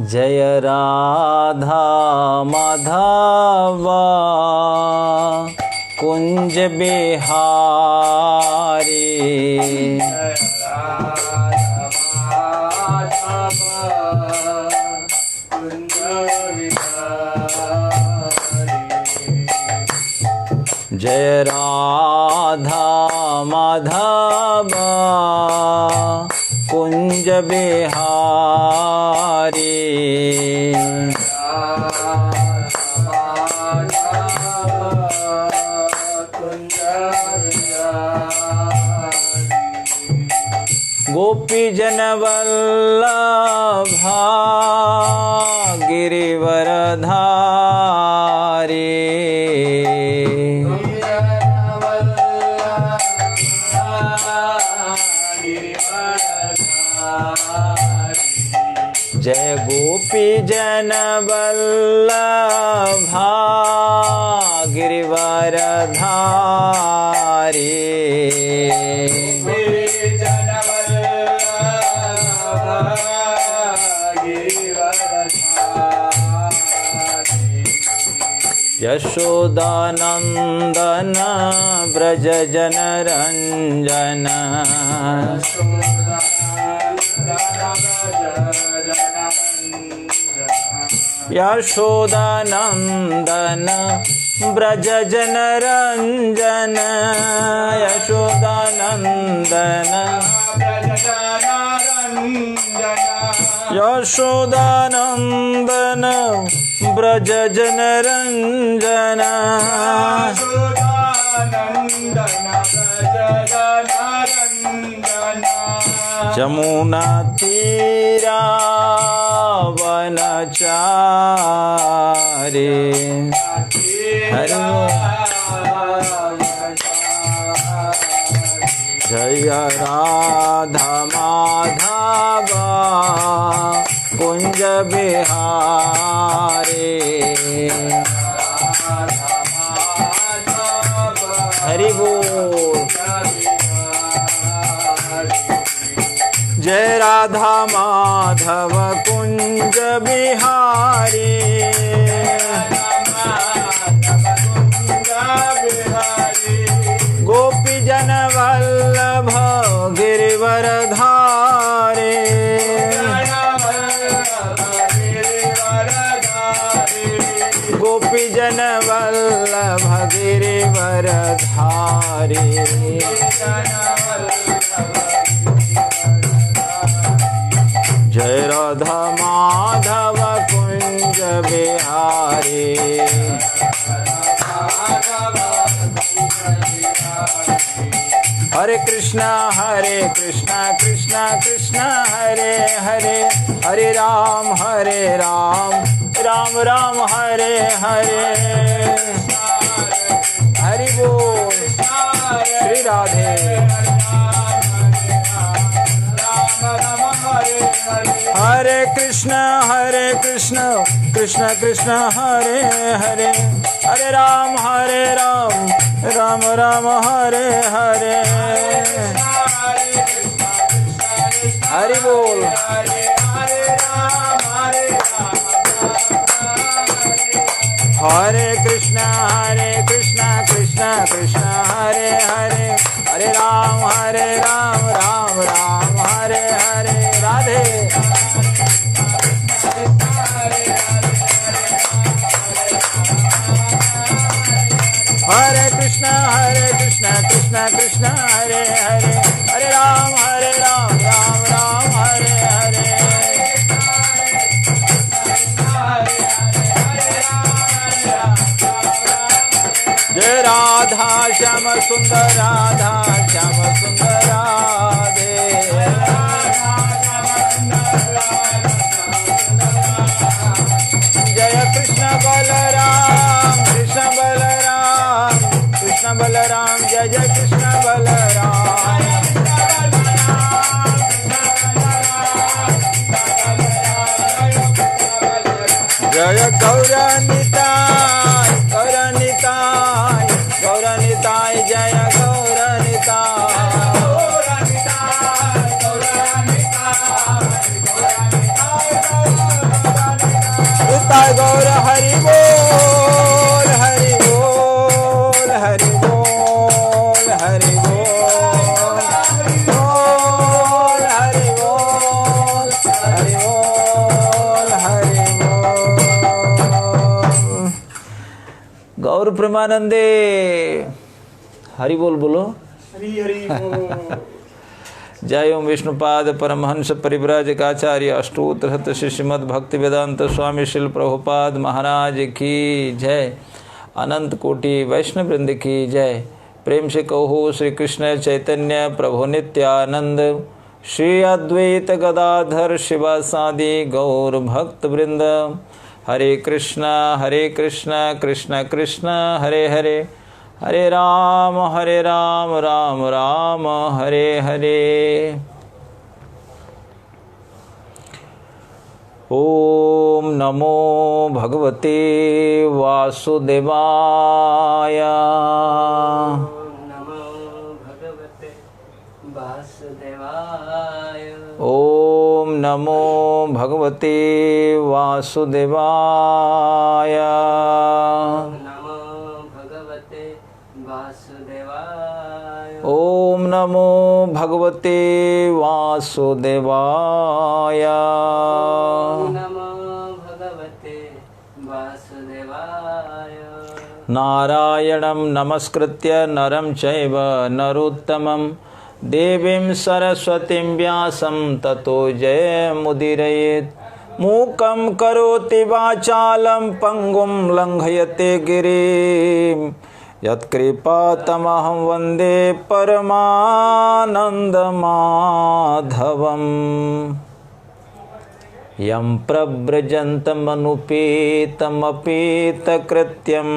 जय राधा माधवा कुंज बिहारी। जय राधा माधवा कुंज बिहारी। गोपी जन वल्लभा गिरिवरधारी। जय गोपी जन वल्लभा गिरिवरधारी। यशोदानंदन ब्रज जन रंजन। यशोदानंदन ब्रज जन रंजन। यशोदानंदन यशोदानंदन ब्रज जन रंजन। जमुना तीरा वनचारी। हरि जय राधा माधवा कुंज बिहारी। हरि बोल। जय राधा माधव कुंज बिहारी। गोपी जन वल्लभ गिरिवरधारी। गोपी जन वल्लभ गिरिवरधारी। जय राधा माधव कुंज बिहारी। हरे कृष्णा कृष्णा कृष्णा हरे हरे। हरे राम राम राम हरे हरे। हरि बोल। श्री राधे। हरे कृष्ण कृष्ण कृष्ण हरे हरे। हरे राम राम राम हरे हरे। हरि बोल। हरे कृष्ण कृष्ण कृष्ण हरे हरे। हरे राम राम राम हरे हरे। राधे। हरे कृष्ण कृष्ण कृष्ण हरे हरे। हरे राम राम राम हरे हरे। जय राधा श्याम सुंदर राधा श्याम सुंदर राधे। जय कृष्ण बलराम कृष्ण बलराम जय जय कृष्ण बलराम। जय गौरनिताय जय गौरनिताय। बोल हरि बोल हरि बोल हरि बोल बोल हरि बोल हरि बोल हरि बोल। गौर प्रेमानंदे हरि बोल बोलो। हरि हरि बोल। जय ओम विष्णुपाद परमहंस परिव्राजकाचार्य अष्टोत्तरहत श्रीमद् भक्ति वेदांत स्वामी श्रील प्रभुपाद महाराज की जय। अनंत कोटि वैष्णव वृंद की जय। प्रेम से कहो श्री कृष्ण चैतन्य प्रभु नित्यानंद श्री अद्वैत गदाधर शिवासादि गौर भक्त वृंद। हरे कृष्णा कृष्ण कृष्ण हरे हरे, हरे राम राम राम हरे हरे। ओम नमो भगवते वासुदेवाय। नमो भगवते वासुदेवाय। ओम नमो भगवते वासुदेवाय। नमो भगवते वासुदेवाय। ओम नमो भगवते वासुदेवाय। नमो भगवते वासुदेवाय। नारायणं नमस्कृत्य नरं चैव नरोत्तमं देवीं सरस्वतीं व्यासं ततो जयमुदीरयेत्। मूकं करोति वाचालं पङ्गुं लङ्घयते गिरिं यत्कृपातमहं वन्दे परमानन्दमाधवम्। यं प्रव्रजन्तमनुपेतमपेतकृत्यं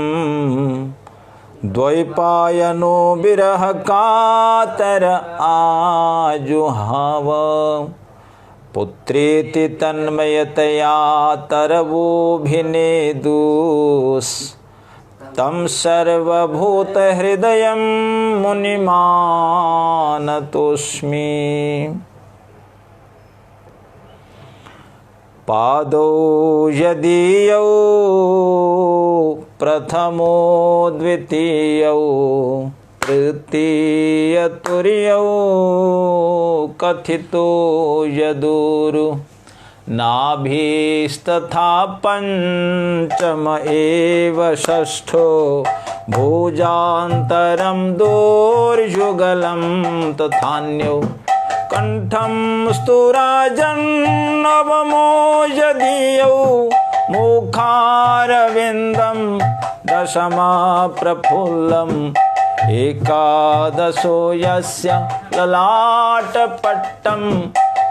द्वैपायनो विरहकातर आजुहाव। पुत्रेति तन्मयतया तरवोऽभिनेदुस् तं सर्वभूतहृदयं मुनिमानतोऽस्मि। पादौ यदीयौ प्रथमो द्वितीयौ तृतीयतुर्यौ कथितो यदुरु नाभिस्तथा पंचम एव षष्ठो भुजान्तरं दोर्युगलं तथान्यो कंठं स्तुराजन्नवमो यदीयौ मुखारविन्दं दशमा प्रफुल्लम् एकादशो यस्य ललाटपट्टं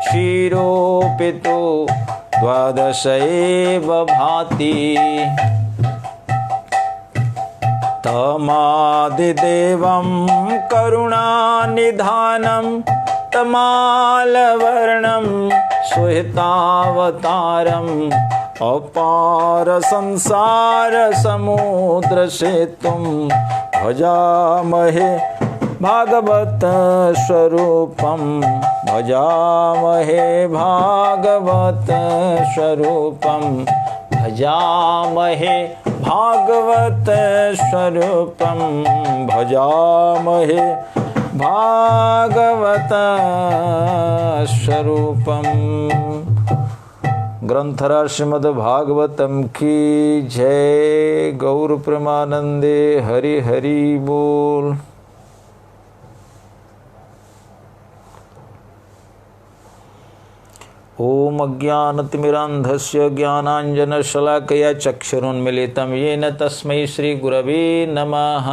शिरोपितो द्वादश एव भाति। तमादिदेवं करुणानिधानं तमालवर्णं सुहितावतारम् अपार संसार समुद्र सेतुं भजामहे भागवत स्वरूपं। भजामहे भागवत स्वरूपं। भजामहे भागवत स्वरूपं। भजामहे भागवत स्वरूपं। ग्रंथराज श्रीमद् भागवतम की जय। गौर प्रेमानंदे हरि हरि बोल। ओम अज्ञानतिमिरान्धस्य ज्ञानाञ्जनशलाकया चक्षुरुन्मीलितं येन तस्मै श्रीगुरवे नमः।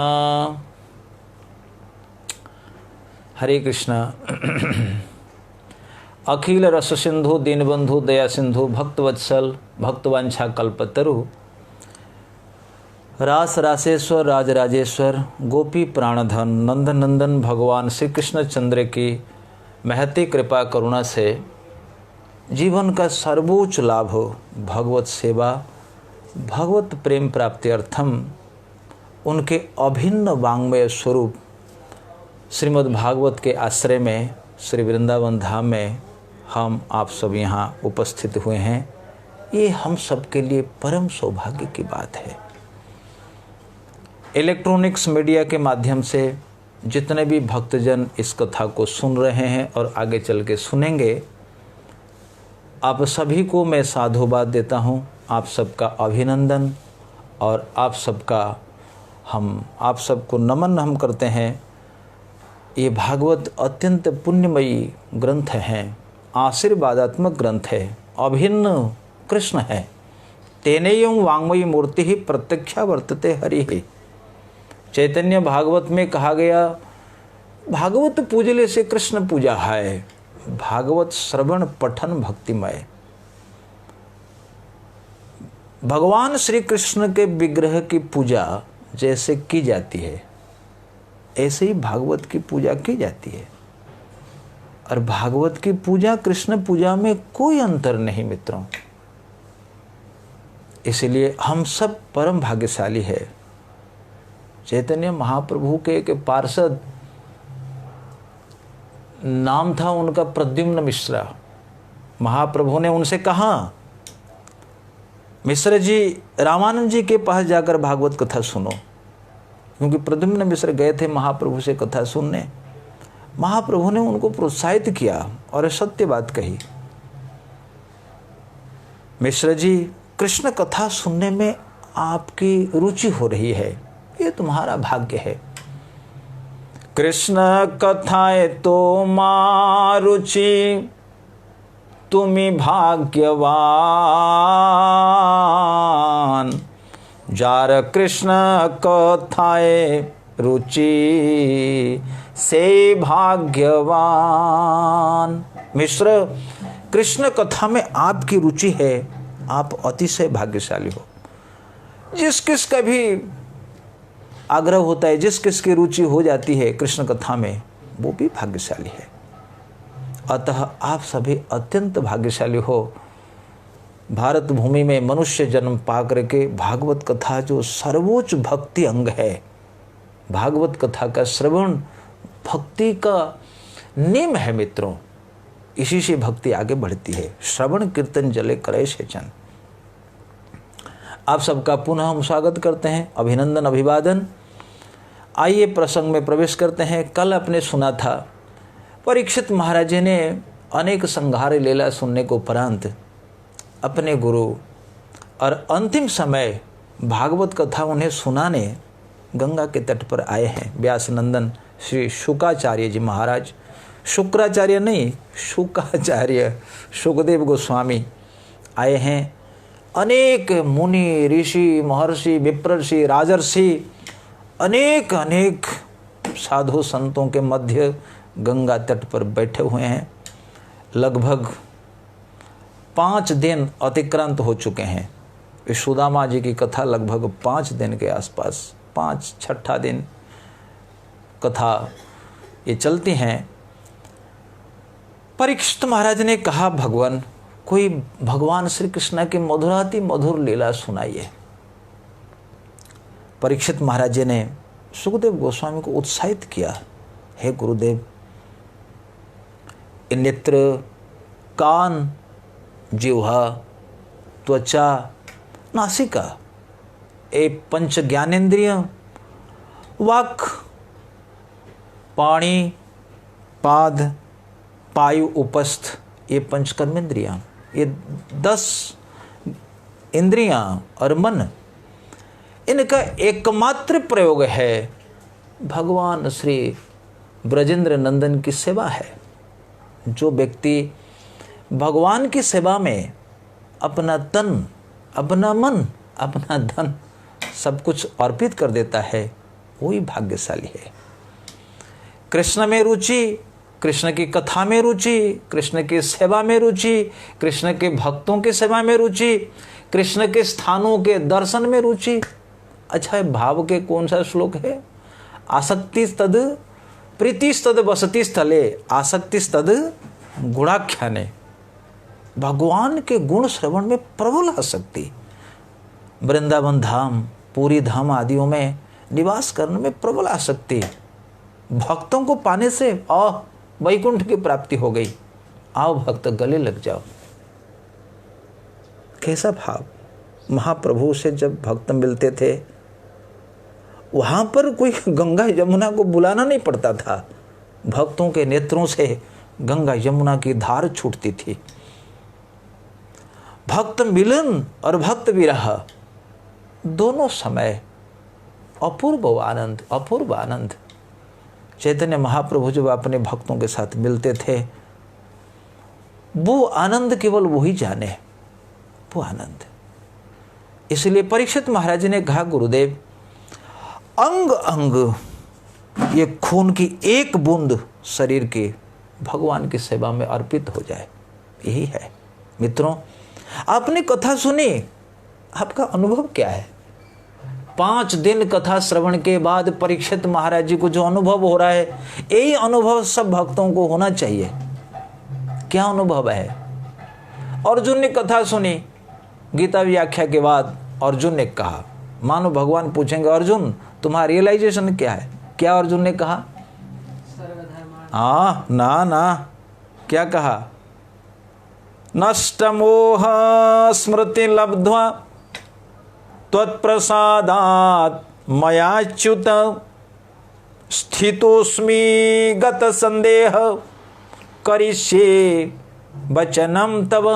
हरे कृष्ण। अखिल रस सिंधु दीनबंधु दया सिंधु भक्तवत्सल भक्तवांछा कल्पतरु रास रासेश्वर राजराजेश्वर गोपी प्राणधन नंदनंदन भगवान श्री कृष्ण चंद्र की महती कृपा करुणा से जीवन का सर्वोच्च लाभ हो भगवत सेवा भगवत प्रेम प्राप्ति अर्थम उनके अभिन्न वांग्मय स्वरूप श्रीमद् भागवत के आश्रय में श्री वृंदावन धाम में हम आप सब यहाँ उपस्थित हुए हैं। ये हम सब के लिए परम सौभाग्य की बात है। इलेक्ट्रॉनिक्स मीडिया के माध्यम से जितने भी भक्तजन इस कथा को सुन रहे हैं और आगे चल के सुनेंगे, आप सभी को मैं साधुवाद देता हूँ। आप सबका अभिनंदन और आप सबको नमन हम करते हैं। ये भागवत अत्यंत पुण्यमयी ग्रंथ हैं, आशीर्वादात्मक ग्रंथ है, अभिन्न कृष्ण है। तेनेयं वाङ्मयी मूर्ति ही प्रत्यक्षा वर्तते हरि ही। चैतन्य भागवत में कहा गया, भागवत पूजले से कृष्ण पूजा है, भागवत श्रवण पठन भक्तिमय। भगवान श्री कृष्ण के विग्रह की पूजा जैसे की जाती है, ऐसे ही भागवत की पूजा की जाती है। और भागवत की पूजा कृष्ण पूजा में कोई अंतर नहीं मित्रों। इसलिए हम सब परम भाग्यशाली है। चैतन्य महाप्रभु के एक पार्षद, नाम था उनका प्रद्युम्न मिश्रा। महाप्रभु ने उनसे कहा, मिश्र जी रामानंद जी के पास जाकर भागवत कथा सुनो, क्योंकि प्रद्युम्न मिश्र गए थे महाप्रभु से कथा सुनने। महाप्रभु ने उनको प्रोत्साहित किया और सत्य बात कही, मिश्र जी कृष्ण कथा सुनने में आपकी रुचि हो रही है, ये तुम्हारा भाग्य है। कृष्ण कथाए तो मां रुचि, तुम्ही भाग्यवान। जार कृष्ण कथाए रुचि से भाग्यवान। मिश्र, कृष्ण कथा में आपकी रुचि है, आप अतिशय भाग्यशाली हो। जिस किस का भी आग्रह होता है, जिस किस की रुचि हो जाती है कृष्ण कथा में, वो भी भाग्यशाली है। अतः आप सभी अत्यंत भाग्यशाली हो। भारत भूमि में मनुष्य जन्म पा करके भागवत कथा जो सर्वोच्च भक्ति अंग है, भागवत कथा का श्रवण भक्ति का नियम है मित्रों। इसी से भक्ति आगे बढ़ती है। श्रवण कीर्तन जले करे सेचन। आप सबका पुनः हम स्वागत करते हैं, अभिनंदन अभिवादन। आइए प्रसंग में प्रवेश करते हैं। कल आपने सुना था, परीक्षित महाराज जी ने अनेक संहार लीला सुनने को उपरांत अपने गुरु और अंतिम समय भागवत कथा उन्हें सुनाने गंगा के तट पर आए हैं। व्यास नंदन श्री शुकाचार्य जी महाराज, शुक्राचार्य नहीं, शुकाचार्य सुखदेव गोस्वामी आए हैं। अनेक मुनि ऋषि महर्षि विप्रर्षि राजर्षि अनेक अनेक साधु संतों के मध्य गंगा तट पर बैठे हुए हैं। लगभग 5 दिन अतिक्रांत हो चुके हैं। इस सुदामा जी की कथा लगभग 5 दिन के आसपास, 5-6 दिन कथा ये चलती हैं। परीक्षित महाराज ने कहा, भगवान कोई भगवान श्री कृष्ण की मधुराति मधुर लीला सुनाइए। परीक्षित महाराज जी ने सुखदेव गोस्वामी को उत्साहित किया, हे गुरुदेव, नेत्र, कान, जिह्वा, त्वचा, नासिका, ये 5 ज्ञानेन्द्रिय, वाक्, पाणी, पाद, पायु, उपस्थ, ये 5 कर्मेंद्रियां, ये 10 इंद्रियां और मन, इनका एकमात्र प्रयोग है भगवान श्री ब्रजेंद्र नंदन की सेवा है। जो व्यक्ति भगवान की सेवा में अपना तन, अपना मन, अपना धन सब कुछ अर्पित कर देता है, वही भाग्यशाली है। कृष्ण में रुचि, कृष्ण की कथा में रुचि, कृष्ण की सेवा में रुचि, कृष्ण के भक्तों की सेवा में रुचि, कृष्ण के स्थानों के दर्शन में रुचि। अच्छा, भाव के कौन सा श्लोक है? आसक्ति तद प्रीतिस्तद वसति स्थले, आसक्ति तद गुणाख्याने। भगवान के गुण श्रवण में प्रबल आसक्ति, वृंदावन धाम, पूरी धाम आदियों में निवास करने में प्रबल आसक्ति, भक्तों को पाने से वैकुंठ की प्राप्ति हो गई। आओ भक्त गले लग जाओ। कैसा भाव। महाप्रभु से जब भक्त मिलते थे वहाँ पर कोई गंगा यमुना को बुलाना नहीं पड़ता था, भक्तों के नेत्रों से गंगा यमुना की धार छूटती थी। भक्त मिलन और भक्त विरह दोनों समय अपूर्व आनंद, अपूर्व आनंद। चैतन्य महाप्रभु जब अपने भक्तों के साथ मिलते थे वो आनंद केवल वही जाने, वो आनंद। इसलिए परीक्षित महाराज ने कहा, गुरुदेव अंग अंग ये खून की एक बूंद शरीर के भगवान की सेवा में अर्पित हो जाए, यही है। मित्रों, आपने कथा सुनी, आपका अनुभव क्या है? 5 दिन कथा श्रवण के बाद परीक्षित महाराज जी को जो अनुभव हो रहा है, यही अनुभव सब भक्तों को होना चाहिए। क्या अनुभव है? अर्जुन ने कथा सुनी, गीता व्याख्या के बाद अर्जुन ने कहा, मानो भगवान पूछेंगे, अर्जुन तुम्हारा रियलाइजेशन क्या है? क्या अर्जुन ने कहा? ना, क्या कहा? नष्टमोह स्मृति लब्ध्वा त्वत्प्रसादात् मयाच्युत स्थितोस्मि गत संदेह करिष्ये वचनम तव।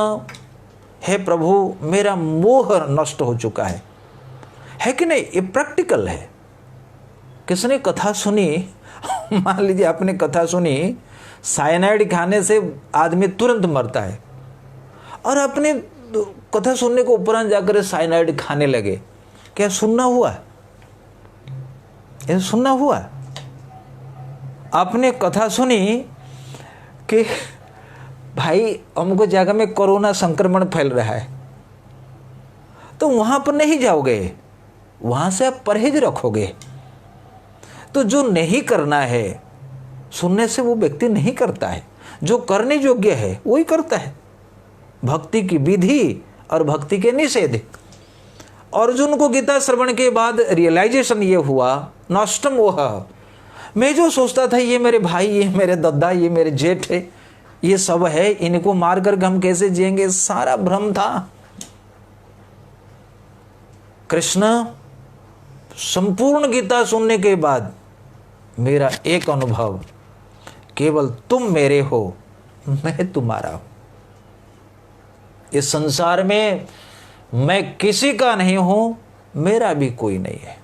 हे प्रभु, मेरा मोह नष्ट हो चुका है कि नहीं? ये प्रैक्टिकल है। किसने कथा सुनी, मान लीजिए आपने कथा सुनी, साइनाइड खाने से आदमी तुरंत मरता है, और आपने कथा सुनने को उपरांत जाकर साइनाइड खाने लगे, क्या सुनना हुआ? ये सुनना हुआ? आपने कथा सुनी कि भाई अमुक जगह में कोरोना संक्रमण फैल रहा है, तो वहां पर नहीं जाओगे, वहां से आप परहेज रखोगे। तो जो नहीं करना है सुनने से वो व्यक्ति नहीं करता है, जो करने योग्य है वही करता है। भक्ति की विधि और भक्ति के निषेध। अर्जुन को गीता श्रवण के बाद रियलाइजेशन ये हुआ, नष्टम मोह। मैं जो सोचता था ये मेरे भाई, ये मेरे दद्दा, ये मेरे जेठ है, ये सब है, इनको मार कर हम कैसे जिएंगे, सारा भ्रम था। कृष्ण, संपूर्ण गीता सुनने के बाद मेरा एक अनुभव, केवल तुम मेरे हो, मैं तुम्हारा हूं। इस संसार में मैं किसी का नहीं हूं, मेरा भी कोई नहीं है।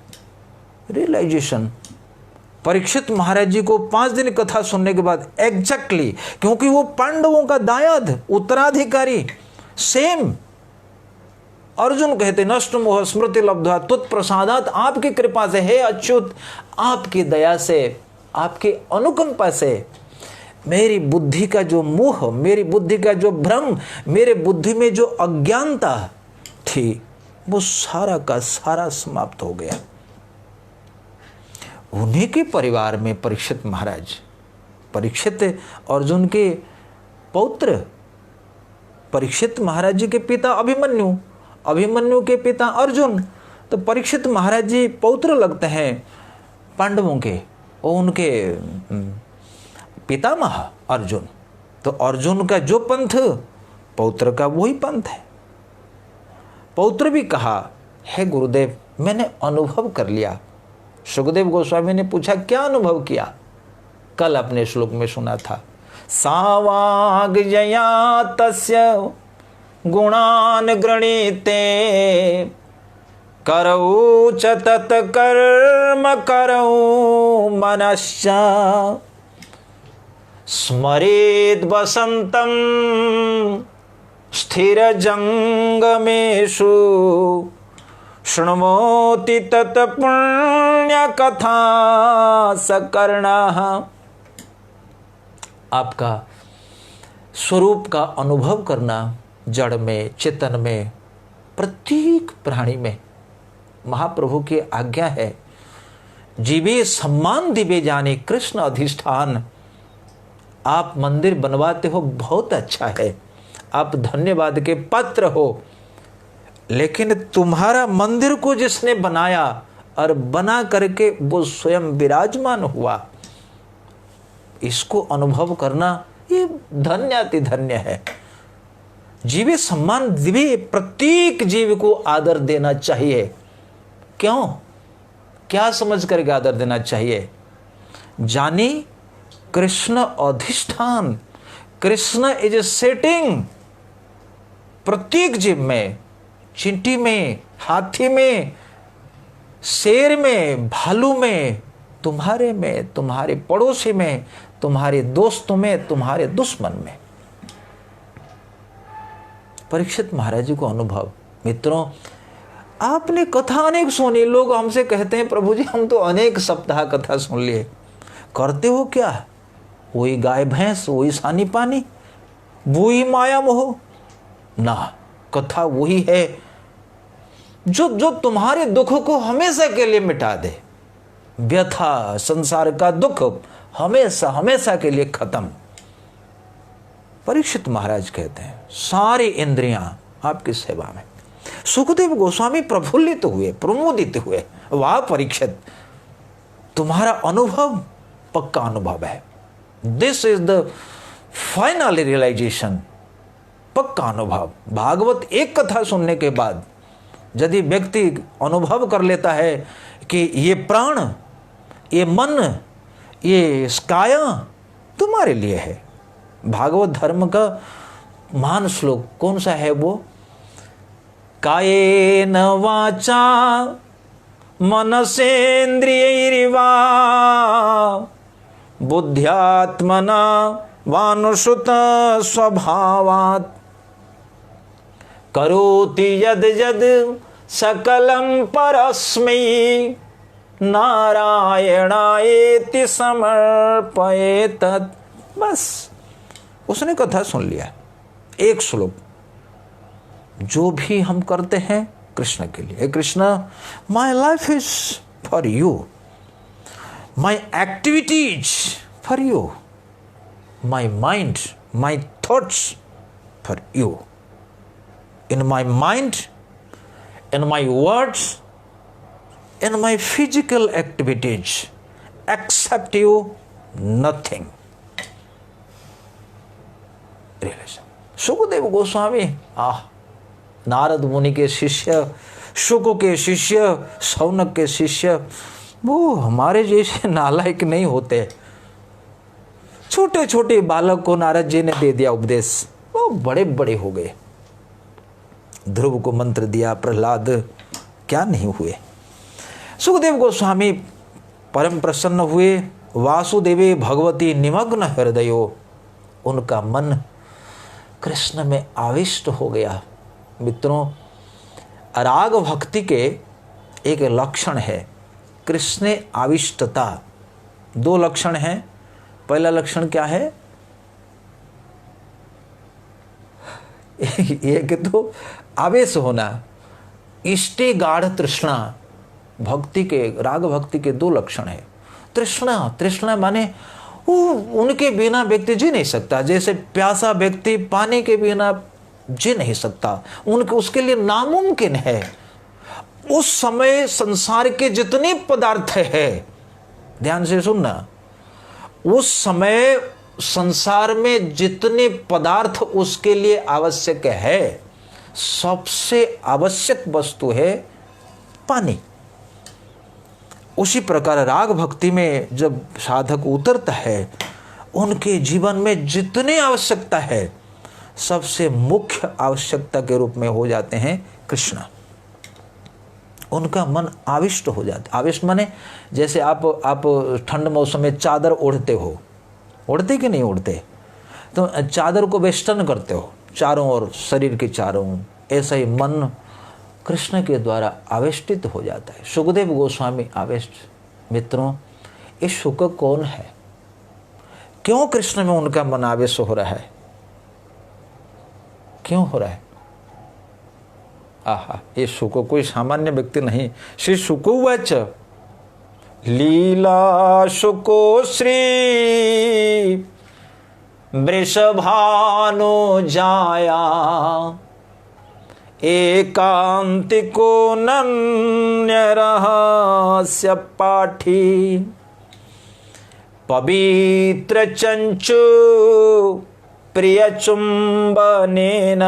रियलाइजेशन परीक्षित महाराज जी को 5 दिन कथा सुनने के बाद एग्जैक्टली, क्योंकि वो पांडवों का दायाद उत्तराधिकारी, सेम। अर्जुन कहते, नष्ट मोह स्मृति लब्ध्वा त्वत्प्रसादात्, आपकी कृपा से, हे अच्युत, आपकी दया से, आपकी अनुकंपा से मेरी बुद्धि का जो मोह, मेरी बुद्धि का जो भ्रम, मेरे बुद्धि में जो अज्ञानता थी, वो सारा का सारा समाप्त हो गया। उन्हीं के परिवार में परीक्षित महाराज, परीक्षित अर्जुन के पौत्र, परीक्षित महाराज जी के पिता अभिमन्यु, अभिमन्यु के पिता अर्जुन, तो परीक्षित महाराज जी पौत्र लगते हैं पांडवों के, और उनके पितामह अर्जुन। तो अर्जुन का जो पंथ, पौत्र का वही पंथ है। पौत्र भी कहा, हे गुरुदेव, मैंने अनुभव कर लिया। सुखदेव गोस्वामी ने पूछा, क्या अनुभव किया? कल अपने श्लोक में सुना था, सावाग्जया तस्य गुणान गृणीते करौ च तत् कर्म करौ मनश्च स्मरेद् वसंतं स्थिर जंगमेषु शृणोति तत् पुण्य कथा सकर्णः। आपका स्वरूप का अनुभव करना, जड़ में, चेतन में, प्रत्येक प्राणी में महाप्रभु की आज्ञा है। जीवे सम्मान दिवे जाने कृष्ण अधिष्ठान। आप मंदिर बनवाते हो, बहुत अच्छा है, आप धन्यवाद के पात्र हो, लेकिन तुम्हारा मंदिर को जिसने बनाया और बना करके वो स्वयं विराजमान हुआ, इसको अनुभव करना ये धन्याति धन्य है। जीवे सम्मान दिवे, प्रत्येक जीव को आदर देना चाहिए। क्यों? क्या समझ करके आदर देना चाहिए? जानी कृष्ण अधिष्ठान, कृष्ण इज सेटिंग प्रत्येक जीव में, चींटी में, हाथी में, शेर में, भालू में, तुम्हारे में, तुम्हारे पड़ोसी में, तुम्हारे दोस्तों में, तुम्हारे दुश्मन में। परीक्षित महाराज जी को अनुभव। मित्रों, आपने कथा अनेक सुनी। लोग हमसे कहते हैं प्रभु जी हम तो अनेक सप्ताह कथा सुन लिए, करते हो क्या? वही गाय भैंस, वही सानी पानी, वही माया मोह ना। कथा वही है जो तुम्हारे दुख को हमेशा के लिए मिटा दे। व्यथा, संसार का दुख हमेशा हमेशा के लिए खत्म। परीक्षित महाराज कहते हैं सारी इंद्रियां आपकी सेवा में। सुखदेव गोस्वामी प्रफुल्लित हुए, प्रमोदित हुए। वाह परीक्षित, तुम्हारा अनुभव पक्का अनुभव है। This is the final realization, पक्का अनुभव। भागवत एक कथा सुनने के बाद यदि व्यक्ति अनुभव कर लेता है कि ये प्राण, ये मन, ये काया तुम्हारे लिए है। भागवत धर्म का महान श्लोक कौन सा है वो? कायेन वाचा मनसेन्द्रियैर्वा बुद्ध्यात्मना वानुसुत स्वभावात् करोति यद यद सकलं परस्मै नारायणायेति समर्पयेतत्। बस उसने कथा सुन लिया, एक श्लोक। जो भी हम करते हैं कृष्ण के लिए। Krishna, my life is for you, my activities for you, my mind, my thoughts for you. In my mind, in my words, in my physical activities, except you nothing. Sukhdev Goswami Narad मुनि के शिष्य, शुक के शिष्य, शौनक के शिष्य, वो हमारे जैसे नालायक नहीं होते। छोटे छोटे बालक को नारद जी ने दे दिया उपदेश, वो बड़े बड़े हो गए। ध्रुव को मंत्र दिया, प्रहलाद क्या नहीं हुए। सुखदेव गोस्वामी परम प्रसन्न हुए। वासुदेवे भगवती निमग्न हृदयो, उनका मन कृष्ण में आविष्ट हो गया। मित्रों, राग भक्ति के एक लक्षण है कृष्ण आविष्टता। दो लक्षण हैं। पहला लक्षण क्या है? एक तो आवेश होना, इष्टे गाढ़ तृष्णा। भक्ति के, राग भक्ति के दो लक्षण है। तृष्णा, तृष्णा माने उनके बिना व्यक्ति जी नहीं सकता। जैसे प्यासा व्यक्ति पानी के बिना जी नहीं सकता, उनके उसके लिए नामुमकिन है। उस समय संसार के जितने पदार्थ है, ध्यान से सुनना, उस समय संसार में जितने पदार्थ उसके लिए आवश्यक है, सबसे आवश्यक वस्तु है पानी। उसी प्रकार राग भक्ति में जब साधक उतरता है, उनके जीवन में जितनी आवश्यकता है, सबसे मुख्य आवश्यकता के रूप में हो जाते हैं कृष्ण। उनका मन आविष्ट हो जाता। आविष्ट माने जैसे आप ठंड मौसम में चादर ओढ़ते हो, ओढ़ते कि नहीं ओढ़ते? तो चादर को वेस्टर्न करते हो चारों ओर, शरीर के चारों ओर। ऐसा ही मन कृष्ण के द्वारा आवेष्टित हो जाता है। सुखदेव गोस्वामी आवेष्ट। मित्रों, ये शुक कौन है? क्यों कृष्ण में उनका मन आवेश हो रहा है? क्यों हो रहा है? आहा, ये शुक कोई सामान्य व्यक्ति नहीं। श्री शुकोवाच लीला शुको श्री वृषभानो जाया एकांतिको नन्य रहस्य पाठी पवित्र चंचु प्रिय चुंबनेन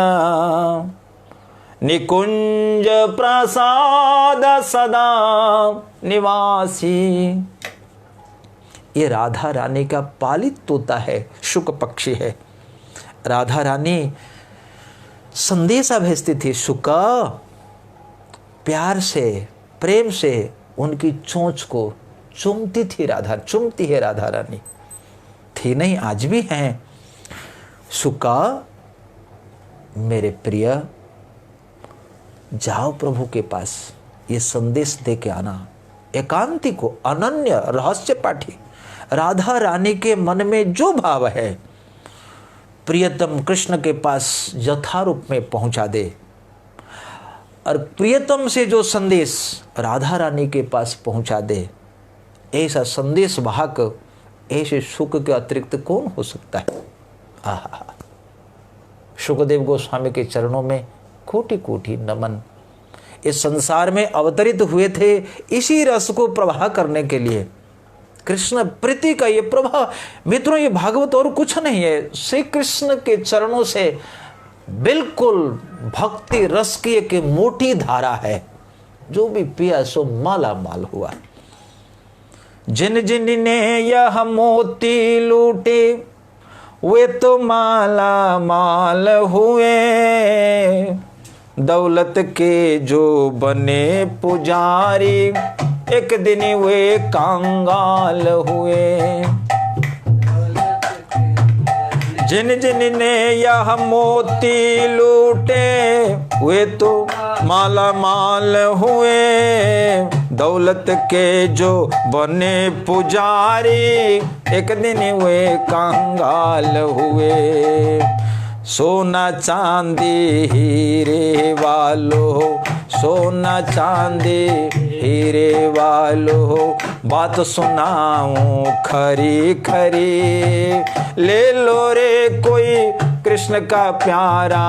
निकुंज प्रसाद सदा निवासी। ये राधा रानी का पालित तोता है, शुक पक्षी है। राधा रानी संदेशा भेजती थी, शुका प्यार से प्रेम से उनकी चोंच को चूमती थी। चूमती है राधा रानी, थी नहीं आज भी हैं। शुका मेरे प्रिय जाओ प्रभु के पास, ये संदेश दे के आना। एकांती को अनन्य रहस्य पाठी राधा रानी के मन में जो भाव है प्रियतम कृष्ण के पास यथारूप में पहुंचा दे, और प्रियतम से जो संदेश राधा रानी के पास पहुंचा दे, ऐसा संदेश वाहक ऐसे शुक के अतिरिक्त कौन हो सकता है। आहा, शुकदेव गोस्वामी के चरणों में कोटि कोटि नमन। इस संसार में अवतरित हुए थे इसी रस को प्रवाह करने के लिए। कृष्ण प्रीति का ये प्रभाव मित्रों, ये भागवत और कुछ नहीं है, श्री कृष्ण के चरणों से बिल्कुल भक्ति रस की एक मोटी धारा है। जो भी पिया सो माला माल हुआ। जिन जिन ने यह मोती लूटे वे तो माला माल हुए, दौलत के जो बने पुजारी एक दिन वे कंगाल हुए। जिन जिन ने यह मोती लूटे वे तो माला माल हुए, दौलत के जो बने पुजारी एक दिन वे कंगाल हुए। सोना चांदी हीरे वालों, सोना चांदी हीरे वालों, बात सुनाऊं खरी खरी। ले लो रे कोई कृष्ण का प्यारा,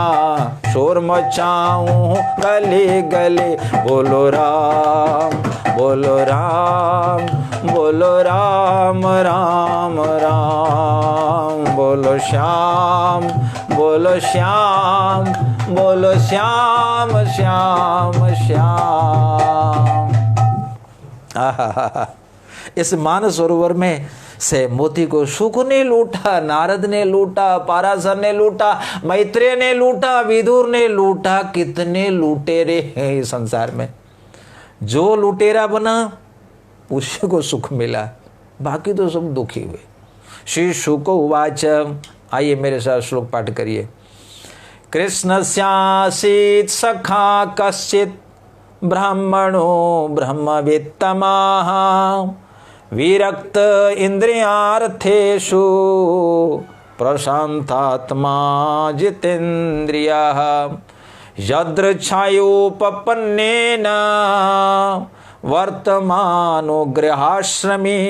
शोर मचाऊं गले गले। बोलो राम बोलो राम बोलो राम राम राम, बोलो श्याम बोलो श्याम बोलो श्याम श्याम श्याम। आहा, इस मानस सरोवर में से मोती को शुक ने लूटा, नारद ने लूटा, पाराशर ने लूटा, मैत्रेय ने लूटा, विदुर ने लूटा। कितने लुटेरे हैं इस संसार में। जो लुटेरा बना उसी को सुख मिला, बाकी तो सब दुखी हुए। श्री शुक उवाच, आइए मेरे साथ श्लोक पाठ करिए। कृष्णस्यासीत् सखा कश्चित् ब्राह्मणो ब्रह्मवित्तमः, विरक्त इंद्रियार्थेषु प्रशांतात्मा जितेन्द्रियः। यदृच्छायोपपन्नेन वर्तमानो गृहाश्रमी,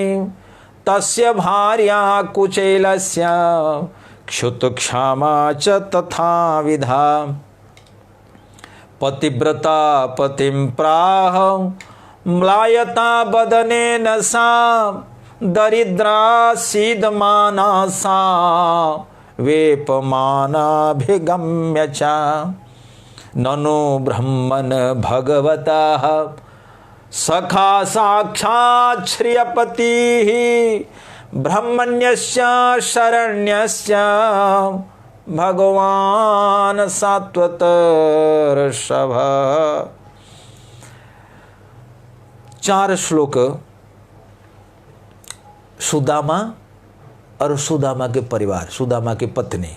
तस्य भार्या कुचेलस्य क्षुतक्षामा च तथा विधा। पतिव्रता पतिं प्राह म्लायता बदनेन सा, दरिद्रा सीदमाना सा वेपमानाभिगम्य च। ननु ब्रह्मन् भगवतः सखा साक्षात् श्रियपतिः, ब्रह्मण्यस्य शरण्यस्य भगवान सात्वत ऋषभ। 4 श्लोक सुदामा और सुदामा के परिवार, सुदामा की पत्नी।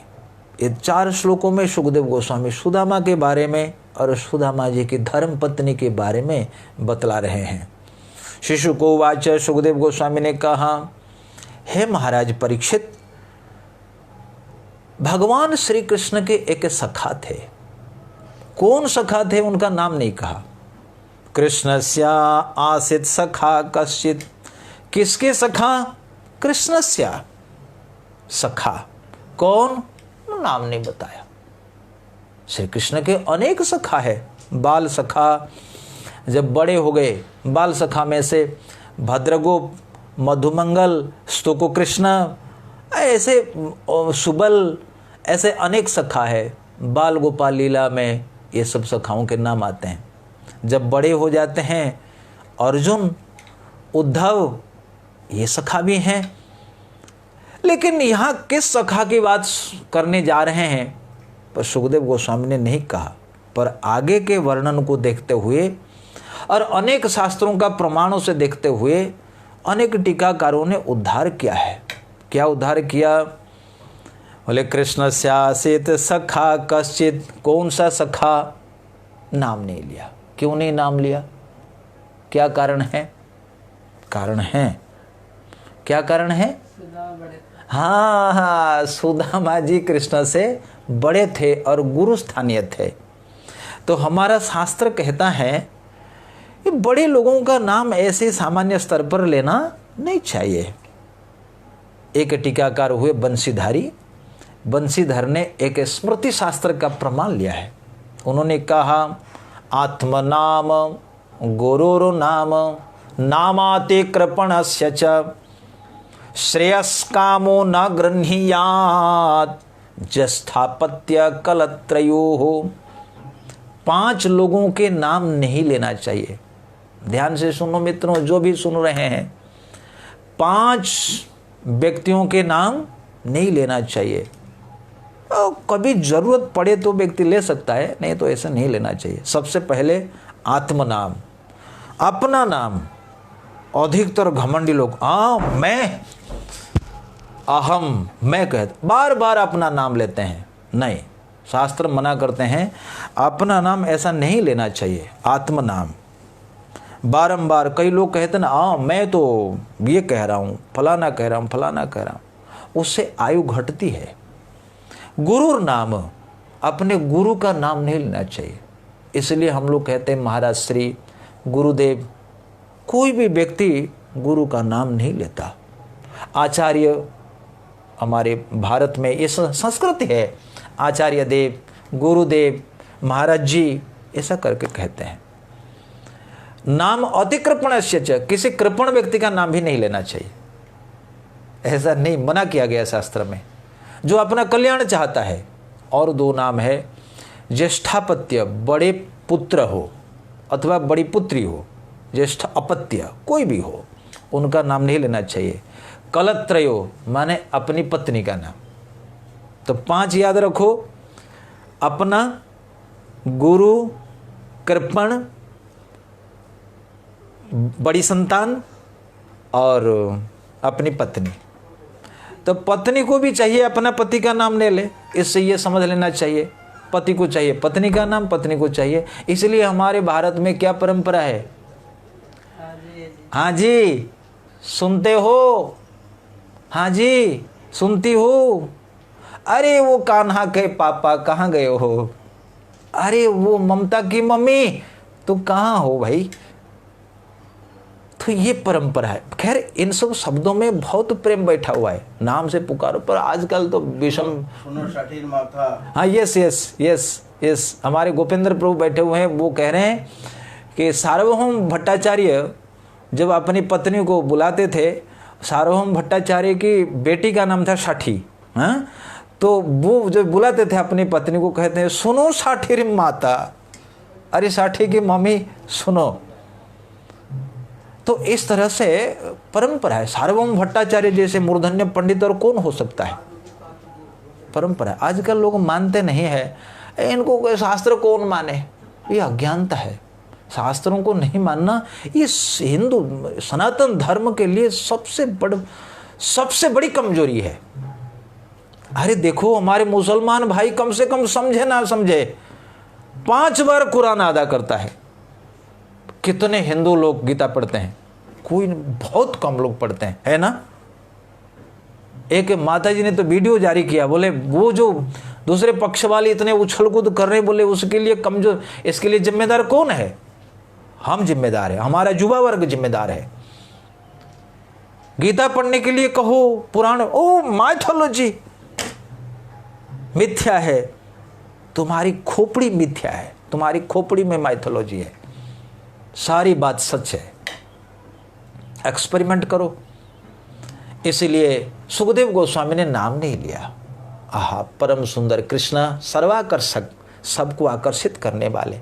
ये 4 श्लोकों में सुखदेव गोस्वामी सुदामा के बारे में और सुदामा जी की धर्म पत्नी के बारे में बतला रहे हैं। शिशु को वाच, सुखदेव गोस्वामी ने कहा, हे महाराज परीक्षित, भगवान श्री कृष्ण के एक सखा थे। कौन सखा थे उनका नाम नहीं कहा। कृष्णस्या आसीत् सखा कश्चित्, किसके सखा? कृष्णस्या सखा। कौन? नाम नहीं बताया। श्री कृष्ण के अनेक सखा है। बाल सखा जब बड़े हो गए, बाल सखा में से भद्रगोप, मधुमंगल, स्तुको कृष्ण, ऐसे सुबल, ऐसे अनेक सखा है, बाल गोपाल लीला में ये सब सखाओं के नाम आते हैं। जब बड़े हो जाते हैं अर्जुन, उद्धव, ये सखा भी हैं। लेकिन यहाँ किस सखा की बात करने जा रहे हैं पर सुखदेव गोस्वामी ने नहीं कहा, पर आगे के वर्णन को देखते हुए और अनेक शास्त्रों का प्रमाणों से देखते हुए अनेक टीकाकारों ने उद्धार किया है। क्या उद्धार किया? बोले कृष्ण स्यासित सखा कश्चित। कौन सा सखा? नाम नहीं लिया। क्यों नहीं नाम लिया? क्या कारण है? कारण है, क्या कारण है? हाँ, सुदामा जी कृष्ण से बड़े थे और गुरु स्थानीय थे। तो हमारा शास्त्र कहता है कि बड़े लोगों का नाम ऐसे सामान्य स्तर पर लेना नहीं चाहिए। एक टीकाकार हुए बंशीधारी, बंशीधर ने एक स्मृति शास्त्र का प्रमाण लिया है। उन्होंने कहा आत्मनाम गुरुर नाम नामाते कृपणस्य च श्रेयस्कामो न गृह्णीयात् ज्येष्ठापत्य कलत्रयोः। 5 लोगों के नाम नहीं लेना चाहिए। ध्यान से सुनो मित्रों, जो भी सुन रहे हैं, 5 व्यक्तियों के नाम नहीं लेना चाहिए। कभी जरूरत पड़े तो व्यक्ति ले सकता है, नहीं तो ऐसा नहीं लेना चाहिए। सबसे पहले आत्मनाम, अपना नाम। अधिकतर घमंडी लोग मैं, अहम, मैं कहते बार बार अपना नाम लेते हैं। नहीं, शास्त्र मना करते हैं अपना नाम ऐसा नहीं लेना चाहिए। आत्मनाम बारंबार, कई लोग कहते हैं ना मैं तो ये कह रहा हूँ, फलाना कह रहा हूँ, फलाना कह रहा हूँ, उससे आयु घटती है। गुरुर नाम, अपने गुरु का नाम नहीं लेना चाहिए। इसलिए हम लोग कहते हैं महाराज श्री, गुरुदेव। कोई भी व्यक्ति गुरु का नाम नहीं लेता। आचार्य, हमारे भारत में ये संस्कृति है, आचार्य देव, गुरुदेव, महाराज जी, ऐसा करके कहते हैं। नाम अतिकृपणस्य च, किसी कृपण व्यक्ति का नाम भी नहीं लेना चाहिए। ऐसा नहीं, मना किया गया शास्त्र में। जो अपना कल्याण चाहता है। और 2 नाम है, ज्येष्ठापत्य, बड़े पुत्र हो अथवा बड़ी पुत्री हो, ज्येष्ठ अपत्य कोई भी हो, उनका नाम नहीं लेना चाहिए। कलत्रयो माने अपनी पत्नी का नाम। तो 5 याद रखो, अपना, गुरु, कृपण, बड़ी संतान और अपनी पत्नी। तो पत्नी को भी चाहिए अपना पति का नाम ले ले। इससे ये समझ लेना चाहिए, पति को चाहिए पत्नी का नाम, पत्नी को चाहिए। इसलिए हमारे भारत में क्या परंपरा है? हाँ जी, सुनते हो? हाँ जी, सुनती हो? अरे वो कान्हा के पापा कहाँ गए हो? अरे वो ममता की मम्मी तो कहाँ हो भाई? तो ये परंपरा है। खैर, इन सब शब्दों में बहुत प्रेम बैठा हुआ है, नाम से पुकारो। पर आजकल तो विषम। सुनो षठीर माथा। हाँ, यस यस यस यस, हमारे गोपेंद्र प्रभु बैठे हुए हैं, वो कह रहे हैं कि सार्वभौम भट्टाचार्य जब अपनी पत्नी को बुलाते थे, सार्वभौम भट्टाचार्य की बेटी का नाम था साठी। हाँ, तो वो जब बुलाते थे अपनी पत्नी को, कहते हैं सुनो साठी माता, अरे साठी की मम्मी सुनो। तो इस तरह से परंपरा है। सार्वभौम भट्टाचार्य जैसे मूर्धन्य पंडित और कौन हो सकता है? परंपरा है। आजकल लोग मानते नहीं है, इनको शास्त्र कौन माने? ये अज्ञानता है। शास्त्रों को नहीं मानना ये हिंदू सनातन धर्म के लिए सबसे बड़ी कमजोरी है। अरे देखो, हमारे मुसलमान भाई कम से कम समझे ना समझे 5 बार कुरान अदा करता है। कितने हिंदू लोग गीता पढ़ते हैं? कोई, बहुत कम लोग पढ़ते हैं, है ना। एक माता जी ने तो वीडियो जारी किया, बोले वो जो दूसरे पक्ष वाले इतने उछल कूद कर रहे, बोले उसके लिए कमजोर, इसके लिए जिम्मेदार कौन है? हम जिम्मेदार है, हमारा युवा वर्ग जिम्मेदार है। गीता पढ़ने के लिए कहो, पुराण, ओ माइथोलॉजी मिथ्या है, तुम्हारी खोपड़ी मिथ्या है, तुम्हारी खोपड़ी में माइथोलॉजी है, सारी बात सच है। एक्सपेरिमेंट करो। इसलिए सुखदेव गोस्वामी ने नाम नहीं लिया। आहा परम सुंदर कृष्ण सर्वाकर्षक, सबको आकर्षित करने वाले।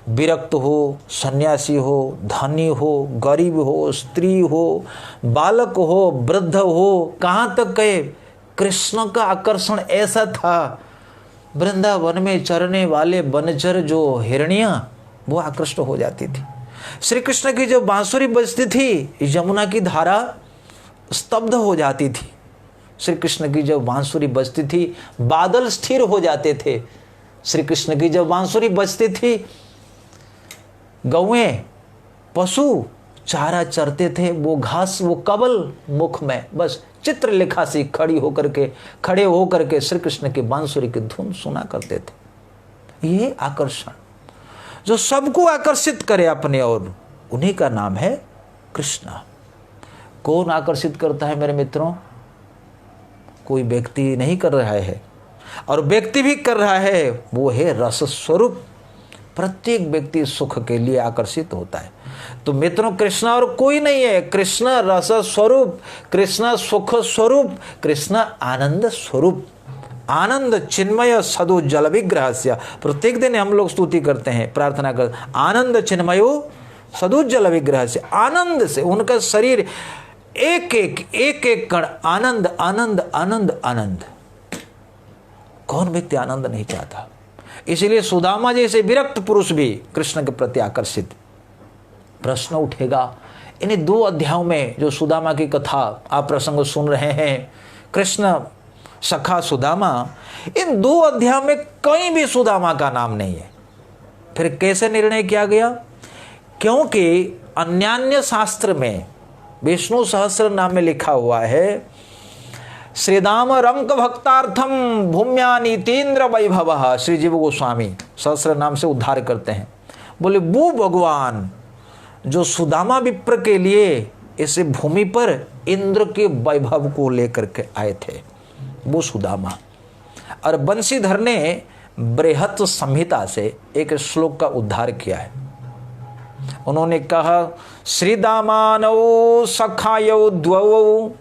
विरक्त हो, सन्यासी हो, धनी हो, गरीब हो, स्त्री हो, बालक हो, वृद्ध हो, कहाँ तक गए, कृष्ण का आकर्षण ऐसा था। वृंदावन में चरने वाले बनचर जो हिरनियां, वो आकृष्ट हो जाती थी। श्री कृष्ण की जो बांसुरी बजती थी, यमुना की धारा स्तब्ध हो जाती थी। श्री कृष्ण की जब बांसुरी बजती थी, बादल स्थिर हो जाते थे। श्री कृष्ण की जब बांसुरी बजती थी, गौएं, पशु चारा चरते थे, वो घास, वो कबल मुख में बस चित्रलेखा सी खड़े होकर के श्री कृष्ण की बांसुरी की धुन सुना करते थे। ये आकर्षण जो सबको आकर्षित करे अपने ओर, उन्हीं का नाम है कृष्ण। कौन आकर्षित करता है मेरे मित्रों? कोई व्यक्ति नहीं कर रहा है, और व्यक्ति भी कर रहा है, वो है रस स्वरूप। प्रत्येक व्यक्ति सुख के लिए आकर्षित होता है। तो मित्रों, कृष्ण और कोई नहीं है। कृष्ण रस स्वरूप, कृष्ण सुख स्वरूप, कृष्ण आनंद स्वरूप। आनंद चिन्मय सदो जल विग्रह से, प्रत्येक दिन हम लोग स्तुति करते हैं, प्रार्थना करते हैं, आनंद चिन्मयो सदो जल विग्रह से। आनंद से उनका शरीर एक एक कण आनंद आनंद आनंद आनंद। कौन व्यक्ति आनंद नहीं चाहता? इसलिए सुदामा जैसे विरक्त पुरुष भी कृष्ण के प्रति आकर्षित। प्रश्न उठेगा, इन 2 अध्यायों में जो सुदामा की कथा आप प्रसंग सुन रहे हैं, कृष्ण सखा सुदामा, इन 2 अध्यायों में कहीं भी सुदामा का नाम नहीं है। फिर कैसे निर्णय किया गया? क्योंकि अन्यान्य शास्त्र में विष्णु सहस्र नाम में लिखा हुआ है, श्रीदाम रंक भक्तार्थम भूम्या नीतेन्द्र वैभव। श्री जीव गोस्वामी सहस्र नाम से उद्धार करते हैं। बोले वो भगवान जो सुदामा विप्र के लिए इस भूमि पर इंद्र के वैभव को लेकर के आए थे, वो सुदामा। और बंशीधर ने बृहत संहिता से एक श्लोक का उद्धार किया है। उन्होंने कहा, श्रीदामानौ सखायौ द्वौ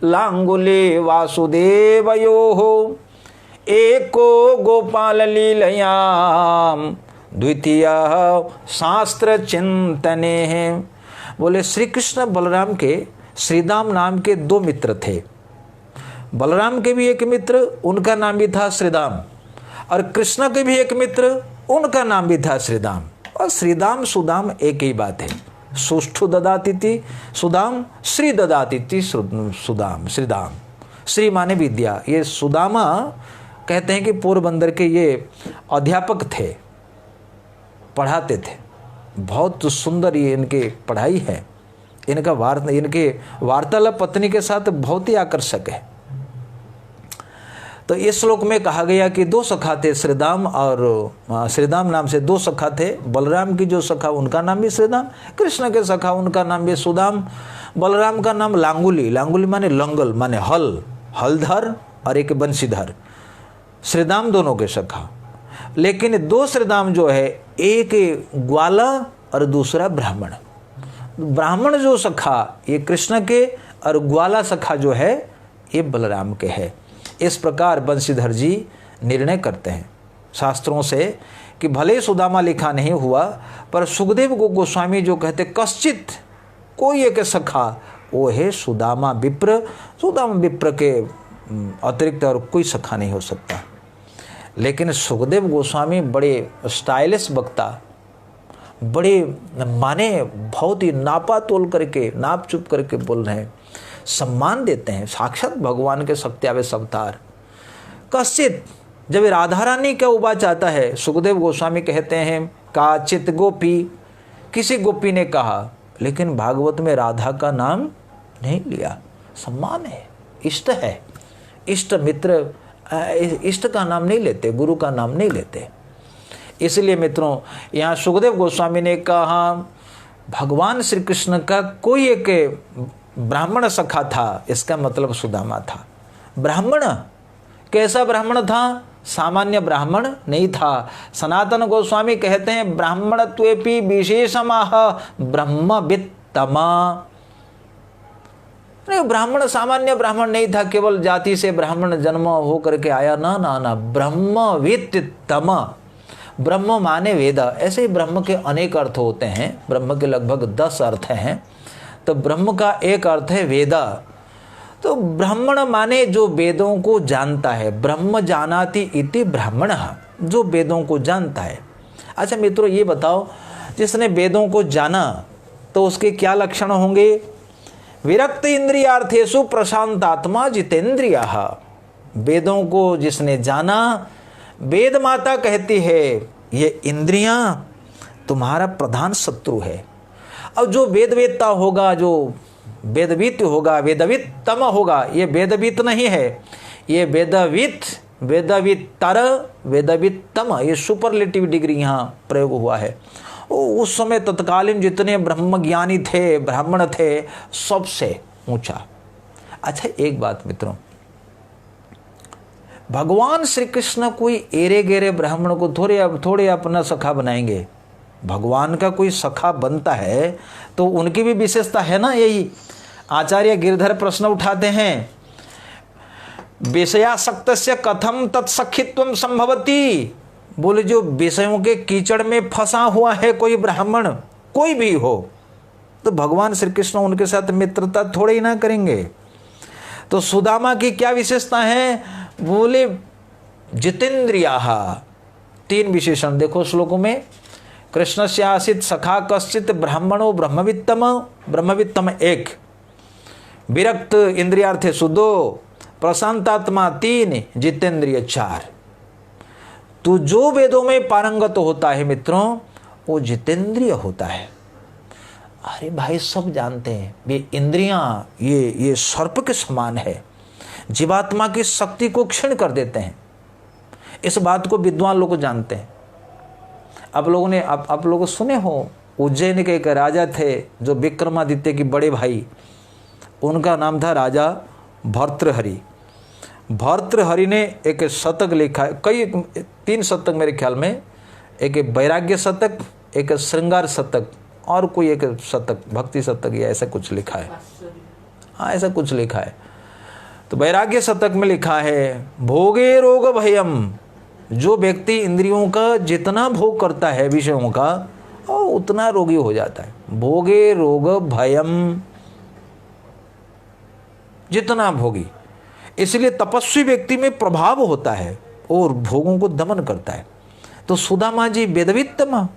लांगुले वासुदेवयोः एको गोपाल लीलयाम द्वितीय शास्त्र चिंतने हैं। बोले श्री कृष्ण बलराम के श्रीदाम नाम के 2 मित्र थे। बलराम के भी एक मित्र, उनका नाम भी था श्रीदाम, और कृष्ण के भी एक मित्र, उनका नाम भी था श्रीदाम। और श्रीदाम सुदाम एक ही बात है। सुष्ठु ददातिथि सुदाम, श्री ददातिथि सुदाम, श्रीदाम। श्री माने विद्या। ये सुदामा कहते हैं कि पोरबंदर के ये अध्यापक थे, पढ़ाते थे। बहुत सुंदर ये इनकी पढ़ाई है। इनके वार्तालाप पत्नी के साथ बहुत ही आकर्षक है। तो इस श्लोक में कहा गया कि 2 सखा थे, श्रीदाम और श्रीदाम नाम से 2 सखा थे। बलराम की जो सखा उनका नाम भी श्रीदाम, कृष्ण के सखा उनका नाम भी सुदाम। बलराम का नाम लांगुली, लांगुली माने लंगल माने हल, हलधर, और एक बंशीधर। श्रीदाम दोनों के सखा। लेकिन 2 श्रीदाम जो है, एक ग्वाला और दूसरा ब्राह्मण। ब्राह्मण जो सखा ये कृष्ण के, और ग्वाला सखा जो है ये बलराम के है। इस प्रकार बंशीधर जी निर्णय करते हैं शास्त्रों से कि भले सुदामा लिखा नहीं हुआ, पर सुखदेव गोस्वामी जो कहते कश्चित कोई एक सखा, वो है सुदामा विप्र। सुदामा विप्र के अतिरिक्त और कोई सखा नहीं हो सकता। लेकिन सुखदेव गोस्वामी बड़े स्टाइलिश वक्ता, बड़े माने बहुत ही नापा तोल करके, नाप चुप करके बोल रहे हैं, सम्मान देते हैं। साक्षात भगवान के सत्यावेश अवतार। कश्चित, जब राधा रानी का उवाच आता है, सुखदेव गोस्वामी कहते हैं काचित गोपी, किसी गोपी ने कहा, लेकिन भागवत में राधा का नाम नहीं लिया। सम्मान है, इष्ट है, इष्ट मित्र, इष्ट का नाम नहीं लेते, गुरु का नाम नहीं लेते। इसलिए मित्रों, यहाँ सुखदेव गोस्वामी ने कहा भगवान श्री कृष्ण का कोई एक ब्राह्मण सखा था, इसका मतलब सुदामा था। ब्राह्मण, कैसा ब्राह्मण था? सामान्य ब्राह्मण नहीं था। सनातन गोस्वामी कहते हैं ब्राह्मणत्वेपि विशेषमाह ब्रह्मवित्तमा। नहीं, ब्राह्मण सामान्य ब्राह्मण नहीं था, केवल जाति से ब्राह्मण जन्म हो करके आया, ना ना ना, ब्रह्मवित्तम। ब्रह्म माने वेद। ऐसे ही ब्रह्म के अनेक अर्थ होते हैं, ब्रह्म के लगभग 10 अर्थ हैं। तो ब्रह्म का एक अर्थ है वेद। तो ब्राह्मण माने जो वेदों को जानता है, ब्रह्म जानाति इति ब्राह्मण, जो वेदों को जानता है। अच्छा मित्रों, ये बताओ, जिसने वेदों को जाना तो उसके क्या लक्षण होंगे? विरक्त इंद्रियार्थेषु प्रशांतात्मा जितेंद्रियः। वेदों को जिसने जाना, वेद माता कहती है ये इंद्रियां तुम्हारा प्रधान शत्रु है। अब जो वेदवेत्ता होगा, जो वेदवित होगा, वेदवित्तम होगा, ये वेदवित नहीं है, ये वेदवित, वेदवित्तर, वेदवित्तम, ये सुपरलेटिव डिग्री यहाँ प्रयोग हुआ है। उस समय तत्कालीन जितने ब्रह्मज्ञानी थे, ब्राह्मण थे, सबसे ऊंचा। अच्छा एक बात मित्रों, भगवान श्री कृष्ण कोई एरे गेरे ब्राह्मण को थोड़े अपना सखा बनाएंगे। भगवान का कोई सखा बनता है तो उनकी भी विशेषता है ना। यही आचार्य गिरधर प्रश्न उठाते हैं, विषयासक्तस्य कथम तत्सखित्वम संभवति। बोले जो विषयों के कीचड़ में फंसा हुआ है कोई ब्राह्मण, कोई भी हो, तो भगवान श्री कृष्ण उनके साथ मित्रता थोड़े ही ना करेंगे। तो सुदामा की क्या विशेषता है? बोले जितेंद्रियाः। 3 विशेषण देखो श्लोकों में। कृष्णस्य आसीत् सखा कश्चित् ब्राह्मणो ब्रह्मवित्तम, ब्रह्मवित्तम 1, विरक्त इंद्रियार्थेषु 2, प्रशांतात्मा 3, जितेंद्रिय 4। तो जो वेदों में पारंगत होता है मित्रों, वो जितेंद्रिय होता है। अरे भाई, सब जानते हैं ये इंद्रियां ये सर्प के समान है, जीवात्मा की शक्ति को क्षीण कर देते हैं। इस बात को विद्वान लोग जानते हैं। आप लोगों सुने हो, उज्जैन के एक राजा थे जो विक्रमादित्य के बड़े भाई, उनका नाम था राजा भर्तृहरि। भर्तृहरि ने एक शतक लिखा है, 3 शतक मेरे ख्याल में, एक वैराग्य शतक, एक श्रृंगार शतक, और कोई एक शतक, भक्ति शतक या ऐसा कुछ लिखा है। हाँ, ऐसा कुछ लिखा है। तो वैराग्य शतक में लिखा है, भोगे रोग भयम। जो व्यक्ति इंद्रियों का जितना भोग करता है विषयों का, और उतना रोगी हो जाता है। भोगे रोग भयम, जितना भोगी। इसलिए तपस्वी व्यक्ति में प्रभाव होता है और भोगों को दमन करता है। तो सुदामा जी वेदवित्तम,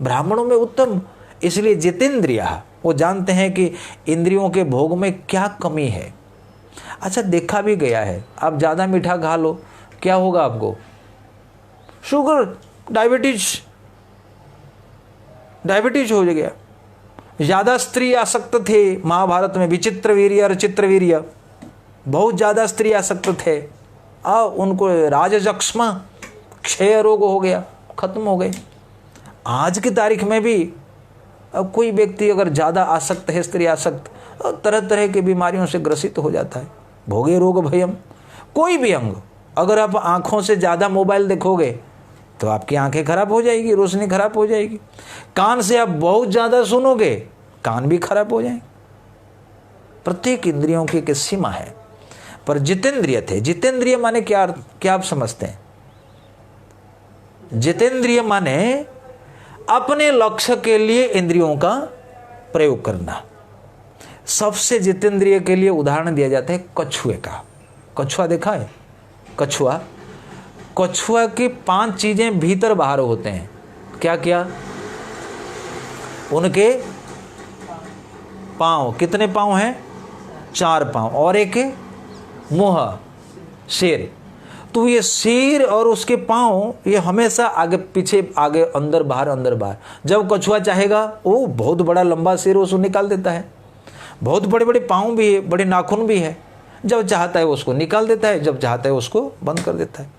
ब्राह्मणों में उत्तम, इसलिए जितेंद्रिय, वो जानते हैं कि इंद्रियों के भोग में क्या कमी है। अच्छा, देखा भी गया है, आप ज़्यादा मीठा खा लो, क्या होगा आपको? शुगर, डायबिटीज हो गया। ज़्यादा स्त्री आसक्त थे महाभारत में, विचित्र वीर्य और चित्र वीर्य, बहुत ज़्यादा स्त्री आसक्त थे, उनको राजजक्ष्मा, क्षय रोग हो गया, खत्म हो गए। आज की तारीख में भी अब कोई व्यक्ति अगर ज़्यादा आसक्त है, स्त्री आसक्त, तरह तरह की बीमारियों से ग्रसित हो जाता है। भोगे रोग भयम। कोई भी अंग, अगर आप आँखों से ज़्यादा मोबाइल देखोगे तो आपकी आंखें खराब हो जाएगी, रोशनी खराब हो जाएगी। कान से आप बहुत ज़्यादा सुनोगे, कान भी खराब हो जाएंगे। प्रत्येक इंद्रियों की एक सीमा है। पर जितेंद्रिय थे। जितेंद्रिय माने क्या आप समझते हैं? जितेंद्रिय माने अपने लक्ष्य के लिए इंद्रियों का प्रयोग करना। सबसे जितेंद्रिय के लिए उदाहरण दिया जाता है कछुए का। कछुआ देखा है? कछुआ की 5 चीजें भीतर बाहर होते हैं। क्या क्या? उनके पांव, कितने पांव हैं? 4 पांव, और एक मुंह, सिर। तो ये सिर और उसके पांव, ये हमेशा आगे पीछे, आगे अंदर बाहर, अंदर बाहर। जब कछुआ चाहेगा, वो बहुत बड़ा लंबा सिर उसको निकाल देता है, बहुत बड़े बड़े पांव भी है, बड़े नाखून भी है। जब चाहता है उसको निकाल देता है, जब चाहता है उसको बंद कर देता है।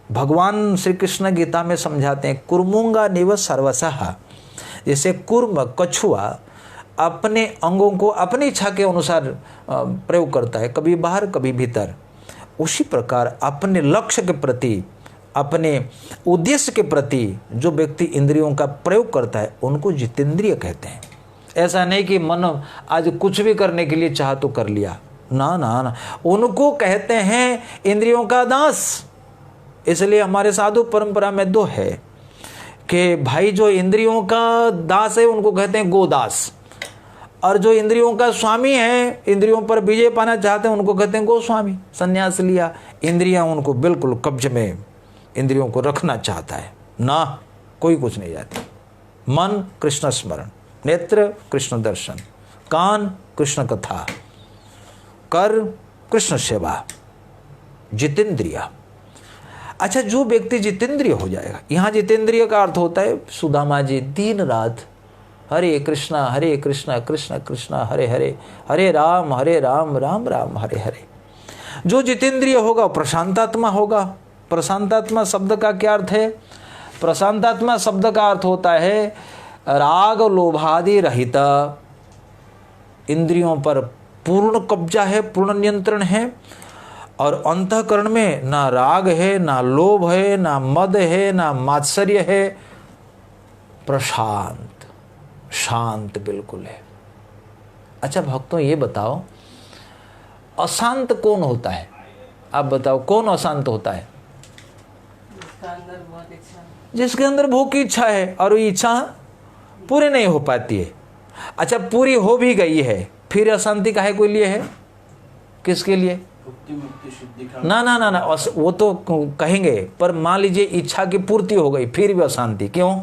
भगवान श्री कृष्ण गीता में समझाते हैं, कुर्मुंगा निव सर्वसः। जैसे कुर्म, कछुआ अपने अंगों को अपनी इच्छा के अनुसार प्रयोग करता है, कभी बाहर कभी भीतर, उसी प्रकार अपने लक्ष्य के प्रति, अपने उद्देश्य के प्रति जो व्यक्ति इंद्रियों का प्रयोग करता है, उनको जितेंद्रिय कहते हैं। ऐसा नहीं कि मन आज कुछ भी करने के लिए चाह तो कर लिया, ना ना ना, उनको कहते हैं इंद्रियों का दास। इसलिए हमारे साधु परंपरा में दो है कि भाई जो इंद्रियों का दास है उनको कहते हैं गोदास, और जो इंद्रियों का स्वामी है, इंद्रियों पर विजय पाना चाहते हैं, उनको कहते हैं गोस्वामी। संन्यास लिया, इंद्रियां उनको बिल्कुल कब्जे में, इंद्रियों को रखना चाहता है ना, कोई कुछ नहीं जाती। मन कृष्ण स्मरण, नेत्र कृष्ण दर्शन, कान कृष्ण कथा, कर कृष्ण सेवा, जितेंद्रिय। अच्छा, जो व्यक्ति जितेंद्रिय हो जाएगा, यहाँ जितेंद्रिय का अर्थ होता है सुदामा जी दिन रात हरे कृष्णा कृष्ण कृष्ण हरे हरे, हरे राम राम राम हरे हरे। जो जितेंद्रिय होगा प्रशांतात्मा होगा। प्रशांतात्मा शब्द का क्या अर्थ है? प्रशांतात्मा शब्द का अर्थ होता है राग लोभादि रहित, इंद्रियों पर पूर्ण कब्जा है, पूर्ण नियंत्रण है, और अंतःकरण में ना राग है, ना लोभ है, ना मद है, ना मात्सर्य है, प्रशांत शांत बिल्कुल है। अच्छा भक्तों, ये बताओ अशांत कौन होता है? आप बताओ कौन अशांत होता है? जिसके अंदर भोग की इच्छा है और वो इच्छा पूरी नहीं हो पाती है। अच्छा, पूरी हो भी गई है, फिर अशांति काहे को लिए है? किसके लिए? ना ना ना ना, वो तो कहेंगे, पर मान लीजिए इच्छा की पूर्ति हो गई फिर भी अशांति क्यों?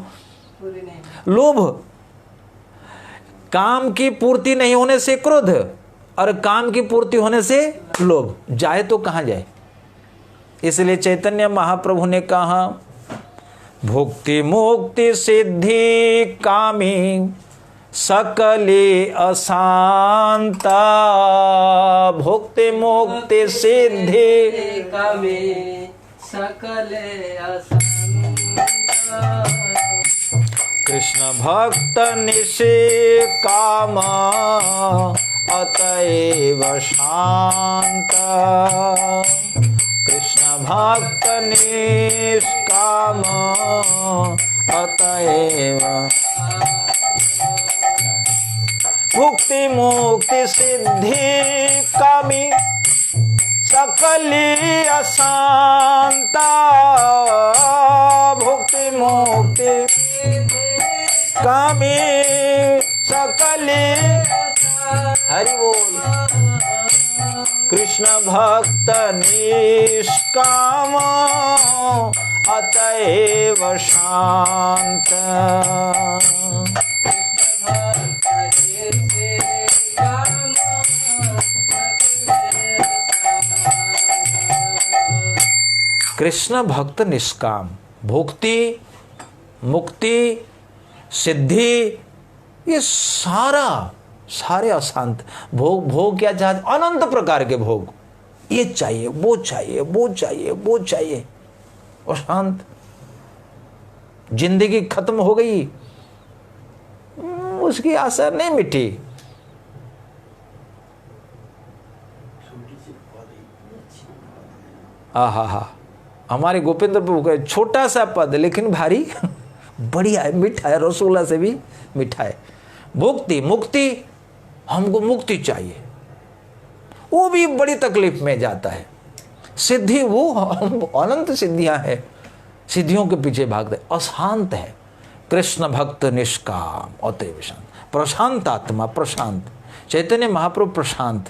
लोभ। काम की पूर्ति नहीं होने से क्रोध, और काम की पूर्ति होने से लोभ। जाए तो कहां जाए? इसलिए चैतन्य महाप्रभु ने कहा भुक्ति मुक्ति सिद्धि कामी सकले अशांता, भुक्ति मुक्ति सिद्धि कामी सकले अशांता, कृष्ण भक्त निष्काम अतएव शांत, कृष्ण भक्त निष्काम अतएव। भुक्ति मुक्ति सिद्धि कामी सकली अशांता, भुक्ति मुक्ति कामी सकली। हरि बोल। कृष्ण भक्त निष्काम अतएव शांत, कृष्ण भक्त निष्काम। भुक्ति मुक्ति सिद्धि ये सारे अशांत भोग। भोग क्या चाहते? अनंत प्रकार के भोग, ये चाहिए वो चाहिए वो चाहिए वो चाहिए, अशांत। जिंदगी खत्म हो गई, उसकी आशा नहीं मिटी। हा हमारे गोपेंद्र प्रभु का छोटा सा पद लेकिन भारी बढ़िया है, मीठा है, रसगुल्ला से भी मीठा है। भुक्ति मुक्ति, हमको मुक्ति चाहिए, वो भी बड़ी तकलीफ में जाता है। सिद्धि, वो अनंत सिद्धियां हैं, सिद्धियों के पीछे भागते, अशांत है। कृष्ण भक्त निष्काम अतएव शांत, प्रशांत आत्मा, प्रशांत। चैतन्य महाप्रभु प्रशांत।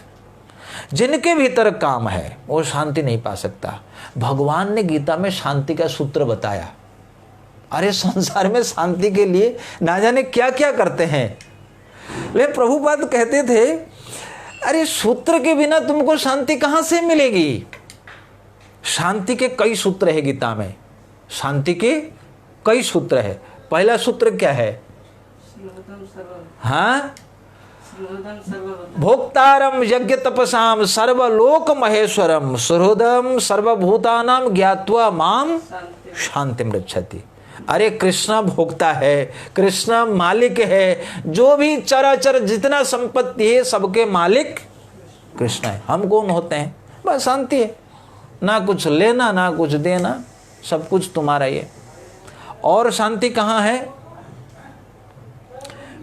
जिनके भीतर काम है वो शांति नहीं पा सकता। भगवान ने गीता में शांति का सूत्र बताया। अरे संसार में शांति के लिए ना जाने क्या क्या करते हैं, लेकिन प्रभुपाद कहते थे अरे सूत्र के बिना तुमको शांति कहां से मिलेगी? शांति के कई सूत्र है गीता में, शांति के कई सूत्र है। पहला सूत्र क्या है? हाँ, भोक्तारम यज्ञ तपसाम सर्वलोक महेश्वरम सुहृदम सर्वभूतानाम ज्ञात्वा माम शांतिम रक्षति। अरे कृष्ण भोक्ता है, कृष्ण मालिक है, जो भी चराचर जितना संपत्ति है सबके मालिक कृष्ण है। हम कौन होते हैं? बस शांति है, ना कुछ लेना ना कुछ देना, सब कुछ तुम्हारा ही है। और शांति कहाँ है?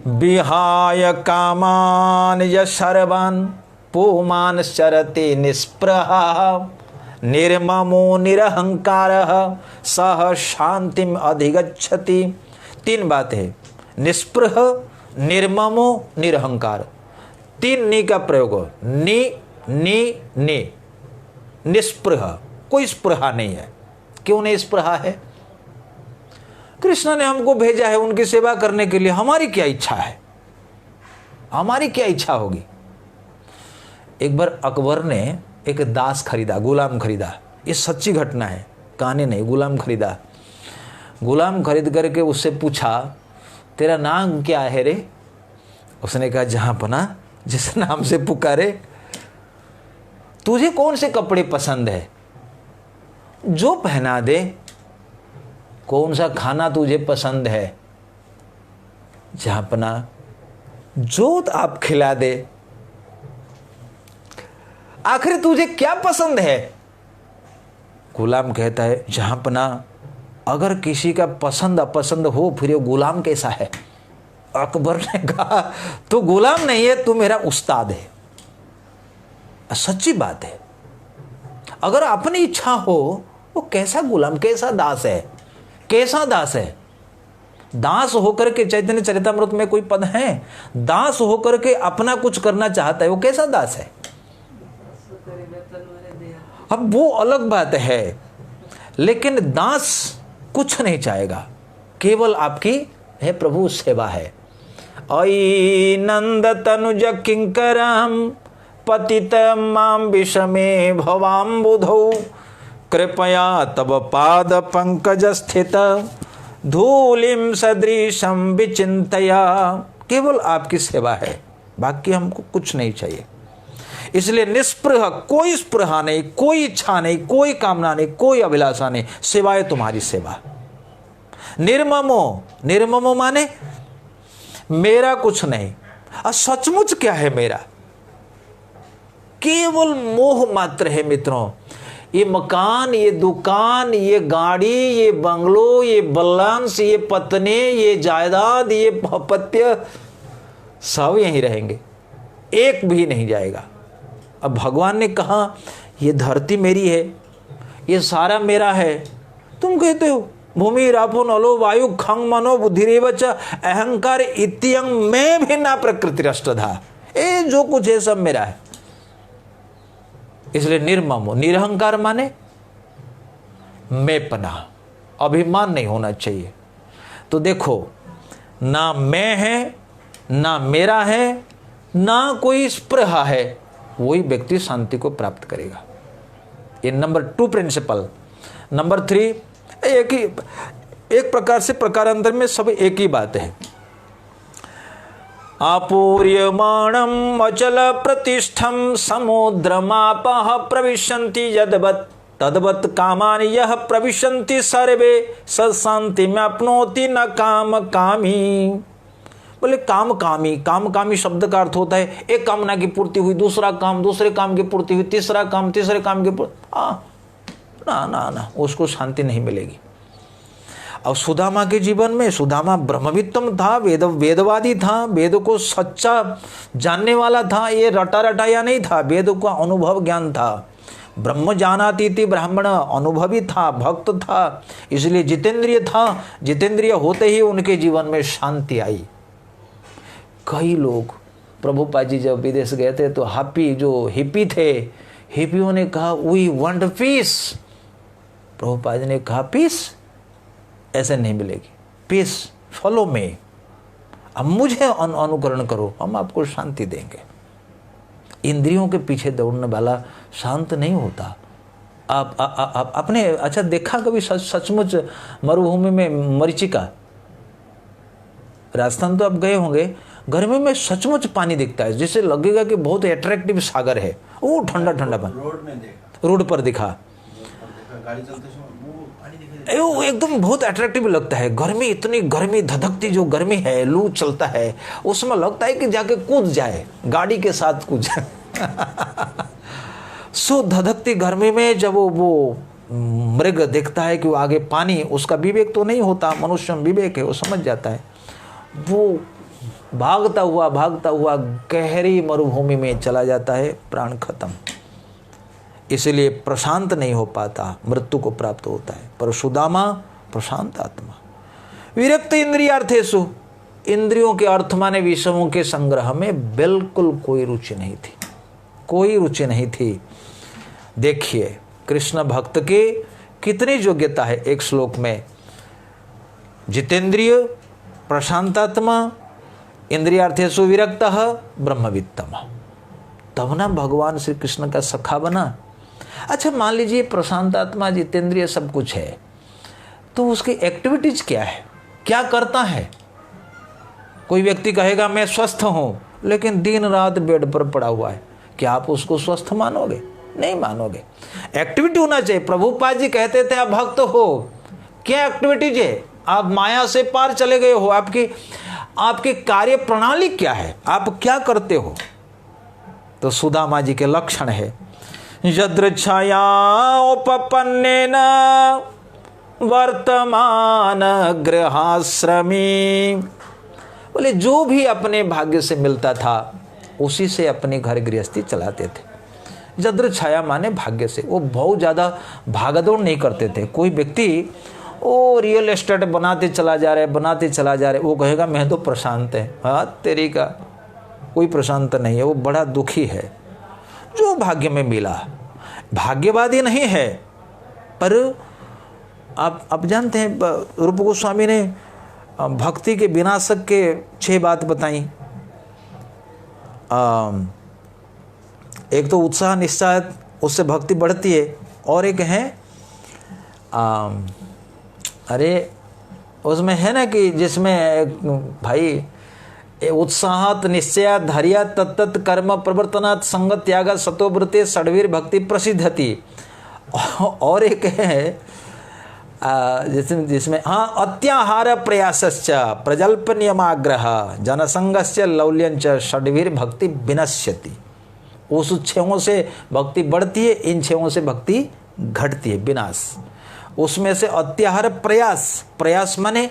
विहाय कामान यशर्वान् पुमान् शरते निस्पृहा निर्ममो निरहंकारः सह शांतिम अधिगच्छति। 3 बातें है, निस्पृह, निर्ममो, निरहंकार। 3 नी का प्रयोग हो, नी। निस्पृह, कोई स्पृहा नहीं है। क्यों नहीं स्पृहा है? कृष्ण ने हमको भेजा है उनकी सेवा करने के लिए। हमारी क्या इच्छा है? हमारी क्या इच्छा होगी? एक बार अकबर ने एक दास खरीदा, गुलाम खरीदा। ये सच्ची घटना है, कहानी नहीं। गुलाम खरीदा। गुलाम खरीद करके उससे पूछा, तेरा नाम क्या है रे? उसने कहा, जहांपना, जिस नाम से पुकारे। तुझे कौन से कपड़े पसंद है, जो पहना दे। कौन सा खाना तुझे पसंद है, जहांपना, जो आप खिला दे। आखिर तुझे क्या पसंद है? गुलाम कहता है, जहांपना, अगर किसी का पसंद अपसंद हो फिर ये गुलाम कैसा है? अकबर ने कहा, तू गुलाम नहीं है, तू मेरा उस्ताद है। सच्ची बात है। अगर अपनी इच्छा हो, वो कैसा गुलाम, कैसा दास है? कैसा दास है? दास होकर के, चैतन्य चरितमृत में कोई पद है, दास होकर के अपना कुछ करना चाहता है, वो कैसा दास है? अब वो अलग बात है, लेकिन दास कुछ नहीं चाहेगा, केवल आपकी है प्रभु सेवा है। अयि नंद तनुज किंकरम पतित माम विषमे भवाम्बुधौ कृपया तब पाद पंकज स्थित धूलिम सदृशम विचिंतया। केवल आपकी सेवा है, बाकी हमको कुछ नहीं चाहिए। इसलिए निस्पृह, कोई स्पृहा नहीं, कोई इच्छा नहीं, कोई कामना नहीं, कोई अभिलाषा नहीं, सिवाय तुम्हारी सेवा। निर्ममो, निर्ममो माने मेरा कुछ नहीं। और सचमुच क्या है मेरा? केवल मोह मात्र है मित्रों। ये मकान, ये दुकान, ये गाड़ी, ये बंगलो, ये बल्लांस, ये पत्ने, ये जायदाद, ये अपत्य, सब यहीं रहेंगे, एक भी नहीं जाएगा। अब भगवान ने कहा, ये धरती मेरी है, ये सारा मेरा है। तुम कहते हो भूमि रापो नलो वायु खंग मनो बुद्धिरेवच अहंकार इत्यंग में भी ना प्रकृति अष्टधा। ये जो कुछ है सब मेरा है। इसलिए निर्ममो, निरहंकार माने मैंपना, अभिमान नहीं होना चाहिए। तो देखो, ना मैं है, ना मेरा है, ना कोई स्पृहा है, वही व्यक्ति शांति को प्राप्त करेगा। ये नंबर 2 प्रिंसिपल। नंबर 3, एक प्रकार से प्रकारांतर में सब एक ही बात है। आपूर्यमाणम अचल प्रतिष्ठम समुद्रमापः प्रविशन्ति यद्वत् तद्वत् कामानि यः प्रविशन्ति सर्वे सशान्तिमप्नोति न काम कामी। बोले काम कामी, काम कामी शब्द का अर्थ होता है एक कामना की पूर्ति हुई, दूसरा काम, दूसरे काम की पूर्ति हुई, तीसरा काम, तीसरे काम की पूर्ति। ना ना ना, उसको शांति नहीं मिलेगी। अब सुदामा के जीवन में, सुदामा ब्रह्मवित्तम था, वेदवादी था, वेद को सच्चा जानने वाला था। ये रटा रटाया नहीं था, वेद का अनुभव ज्ञान था। ब्रह्म जानाति इति ब्राह्मण, अनुभवी था, भक्त था, इसलिए जितेंद्रिय था। जितेंद्रिय होते ही उनके जीवन में शांति आई। कई लोग, प्रभुपाद जी जब विदेश गए थे तो जो हिप्पी थे, हिप्पियों ने कहा we want piece. Prabhupada ji ने कहा पीस ऐसे नहीं मिलेगी, पीस फॉलो में, अब मुझे अनुकरण करो, हम आपको शांति देंगे। इंद्रियों के पीछे दौड़ने वाला शांत नहीं होता। आप अपने, अच्छा देखा कभी सचमुच मरुभूमि में मरीचिका, राजस्थान तो आप गए होंगे, गर्मी में सचमुच पानी दिखता है, जिससे लगेगा कि बहुत अट्रैक्टिव सागर है। वो ठंडा ठंडा पानी रोड में देखा, रोड पर दिखा, गाड़ी चलते समय वो पानी दिखाई वो एकदम बहुत अट्रैक्टिव लगता है। गर्मी, इतनी गर्मी, धधकती जो गर्मी है, लू चलता है, उसमें लगता है कि जाके कूद जाए, गाड़ी के साथ कूद जाए। सो धधकती गर्मी में जब वो मृग देखता है कि वो आगे पानी, उसका विवेक तो नहीं होता, मनुष्य विवेक है, वो समझ जाता है, वो भागता हुआ गहरी मरुभूमि में चला जाता है, प्राण खत्म। इसलिए प्रशांत नहीं हो पाता, मृत्यु को प्राप्त होता है। पर सुदामा प्रशांत आत्मा, विरक्त इंद्रियार्थेषु, इंद्रियों के अर्थ माने विषयों के संग्रह में बिल्कुल कोई रुचि नहीं थी, कोई रुचि नहीं थी। देखिए कृष्ण भक्त के कितनी योग्यता है। एक श्लोक में जितेंद्रिय, प्रशांतात्मा, इंद्रियार्थेषु विरक्तः, ब्रह्मवित्तम, तब ना भगवान श्री कृष्ण का सखा बना। अच्छा मान लीजिए प्रशांतात्मा, जितेंद्रिय सब कुछ है, तो उसकी एक्टिविटीज क्या है, क्या करता है? कोई व्यक्ति कहेगा मैं स्वस्थ हूं, लेकिन दिन रात बेड पर पड़ा हुआ है, क्या आप उसको स्वस्थ मानोगे? नहीं मानोगे। एक्टिविटी होना चाहिए। प्रभुपाद जी कहते थे आप भक्त हो, क्या एक्टिविटीज है? आप माया से पार चले गए हो, आपकी कार्य प्रणाली क्या है, आप क्या करते हो? तो सुदामा जी के लक्षण है यद्र छायापन्नेन वर्तमान गृहाश्रमी। बोले जो भी अपने भाग्य से मिलता था उसी से अपनी घर गृहस्थी चलाते थे। जद्र छाया माने भाग्य से, वो बहुत ज़्यादा भागदौड़ नहीं करते थे। कोई व्यक्ति वो रियल एस्टेट बनाते चला जा रहे, वो कहेगा मैं तो प्रशांत है। हाँ तेरी का कोई प्रशांत नहीं है, वो बड़ा दुखी है। जो भाग्य में मिला, भाग्यवादी नहीं है। पर आप जानते हैं रूप गोस्वामी ने भक्ति के विनाशक के 6 बात बताई। एक तो उत्साह निश्चय, उससे भक्ति बढ़ती है, और एक है अरे उसमें है ना कि जिसमें भाई उत्साहत निश्चय धैर्य तत्त कर्म प्रवर्तनात् संग त्याग सतोव्रते षड्वीर भक्ति प्रसिद्धति। और एक है जिसमें हाँ अत्याहार प्रयासश्च प्रजल्प नियमाग्रह जनसंगश्च लौल्यंच षड्वीर भक्ति विनश्यति। उस 6 से भक्ति बढ़ती है, इन 6 से भक्ति घटती है, विनाश। उसमें से अत्याहार प्रयास माने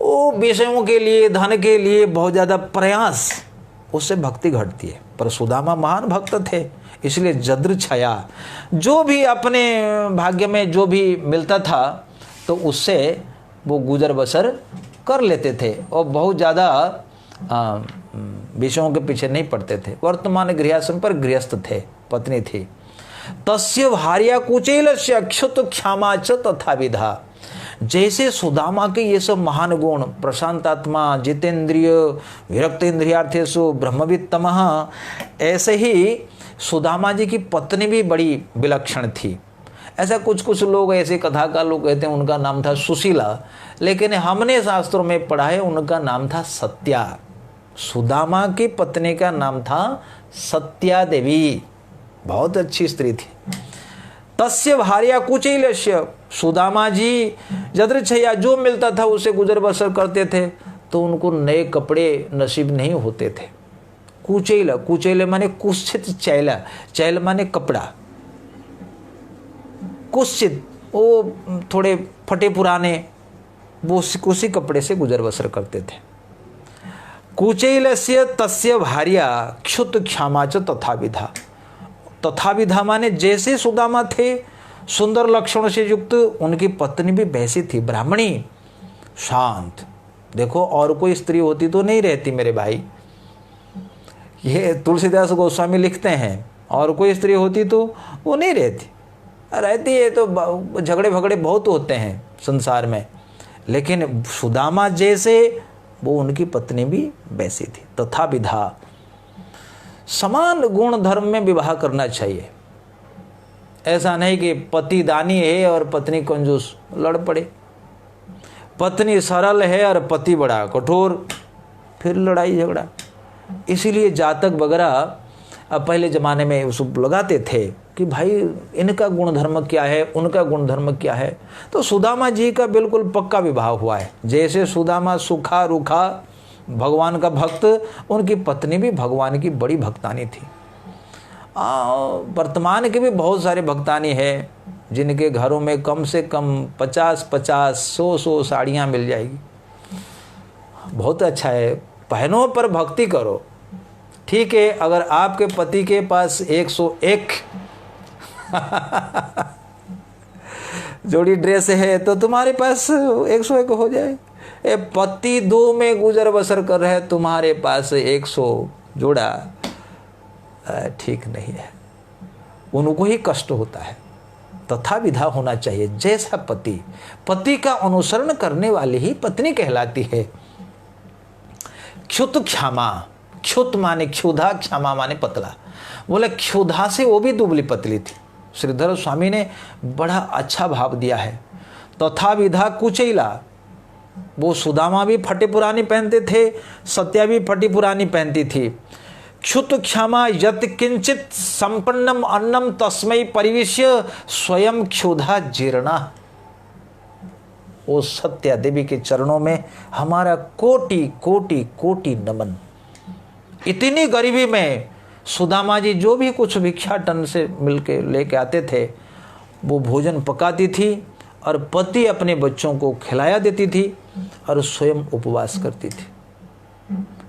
वो विषयों के लिए, धन के लिए बहुत ज़्यादा प्रयास, उससे भक्ति घटती है। पर सुदामा महान भक्त थे, इसलिए जद्र छाया, जो भी अपने भाग्य में जो भी मिलता था तो उससे वो गुजर बसर कर लेते थे, और बहुत ज़्यादा विषयों के पीछे नहीं पड़ते थे। वर्तमान गृहाश्रम पर गृहस्थ थे, पत्नी थी। तस्य भार्या कुचेलस्य अक्षुत क्षमा च तथा विधा। जैसे सुदामा के ये सब महान गुण, प्रशांतात्मा, जितेंद्रिय, विरक्त इंद्रियार्थेषु, ब्रह्मवित्तमः, ऐसे ही सुदामा जी की पत्नी भी बड़ी विलक्षण थी। ऐसा कुछ लोग, ऐसे कथा का लोग कहते हैं उनका नाम था सुशीला, लेकिन हमने शास्त्रों में पढ़ा है उनका नाम था सत्या। सुदामा की पत्नी का नाम था सत्या देवी, बहुत अच्छी स्त्री थी। तस्य भार्या कुचेलस्य, सुदामा जी जद्रच्छया जो मिलता था उसे गुजर बसर करते थे, तो उनको नए कपड़े नसीब नहीं होते थे। कुचेल माने कुत्सित, चैल माने कपड़ा, कुत्सित वो थोड़े फटे पुराने, वो उसी कपड़े से गुजर बसर करते थे। कुचेलस्य तस्य भार्या क्षुत क्षमा च तथाविधा। तथाविधा माने जैसे सुदामा थे सुंदर लक्षणों से युक्त, उनकी पत्नी भी वैसी थी, ब्राह्मणी, शांत। देखो और कोई स्त्री होती तो नहीं रहती मेरे भाई, ये तुलसीदास गोस्वामी लिखते हैं, और कोई स्त्री होती तो वो नहीं रहती है, तो झगड़े भगड़े बहुत होते हैं संसार में, लेकिन सुदामा जैसे वो उनकी पत्नी भी वैसी थी। तथा विधा, समान गुण धर्म में विवाह करना चाहिए। ऐसा नहीं कि पति दानी है और पत्नी कंजूस, लड़ पड़े। पत्नी सरल है और पति बड़ा कठोर, फिर लड़ाई झगड़ा। इसीलिए जातक वगैरह पहले ज़माने में उसको लगाते थे कि भाई इनका गुणधर्म क्या है, उनका गुणधर्म क्या है। तो सुदामा जी का बिल्कुल पक्का विवाह हुआ है। जैसे सुदामा सूखा रूखा भगवान का भक्त, उनकी पत्नी भी भगवान की बड़ी भक्तानी थी। वर्तमान के भी बहुत सारे भक्तानी है, जिनके घरों में कम से कम 50-50, 100-100 साड़ियाँ मिल जाएगी। बहुत अच्छा है, बहनों पर भक्ति करो। ठीक है, अगर आपके पति के पास 101 जोड़ी ड्रेस है तो तुम्हारे पास 101 हो जाए। पति 2 में गुजर बसर कर रहे, तुम्हारे पास 100 जोड़ा, ठीक नहीं है। उनको ही कष्ट होता है। तथा विधा होना चाहिए। जैसा पति, पति का अनुसरण करने वाली ही पत्नी कहलाती है। क्षुत क्षमा, क्षुत माने क्षुधा, क्षमा माने पतला। बोले क्षुधा से वो भी दुबली पतली थी। श्रीधर स्वामी ने बड़ा अच्छा भाव दिया है। तथा विधा कुचैला, वो सुदामा भी फटे पुरानी पहनते थे, सत्या भी फटी पुरानी पहनती थी। क्षुत क्षमा यत किंचित संपन्नम अन्नम तस्मै परिविश्य स्वयं क्षुधा जीर्णा। वो सत्या देवी के चरणों में हमारा कोटि कोटि कोटि नमन। इतनी गरीबी में सुदामा जी जो भी कुछ भिक्षाटन से मिलके लेके आते थे वो भोजन पकाती थी और पति अपने बच्चों को खिलाया देती थी और स्वयं उपवास करती थी।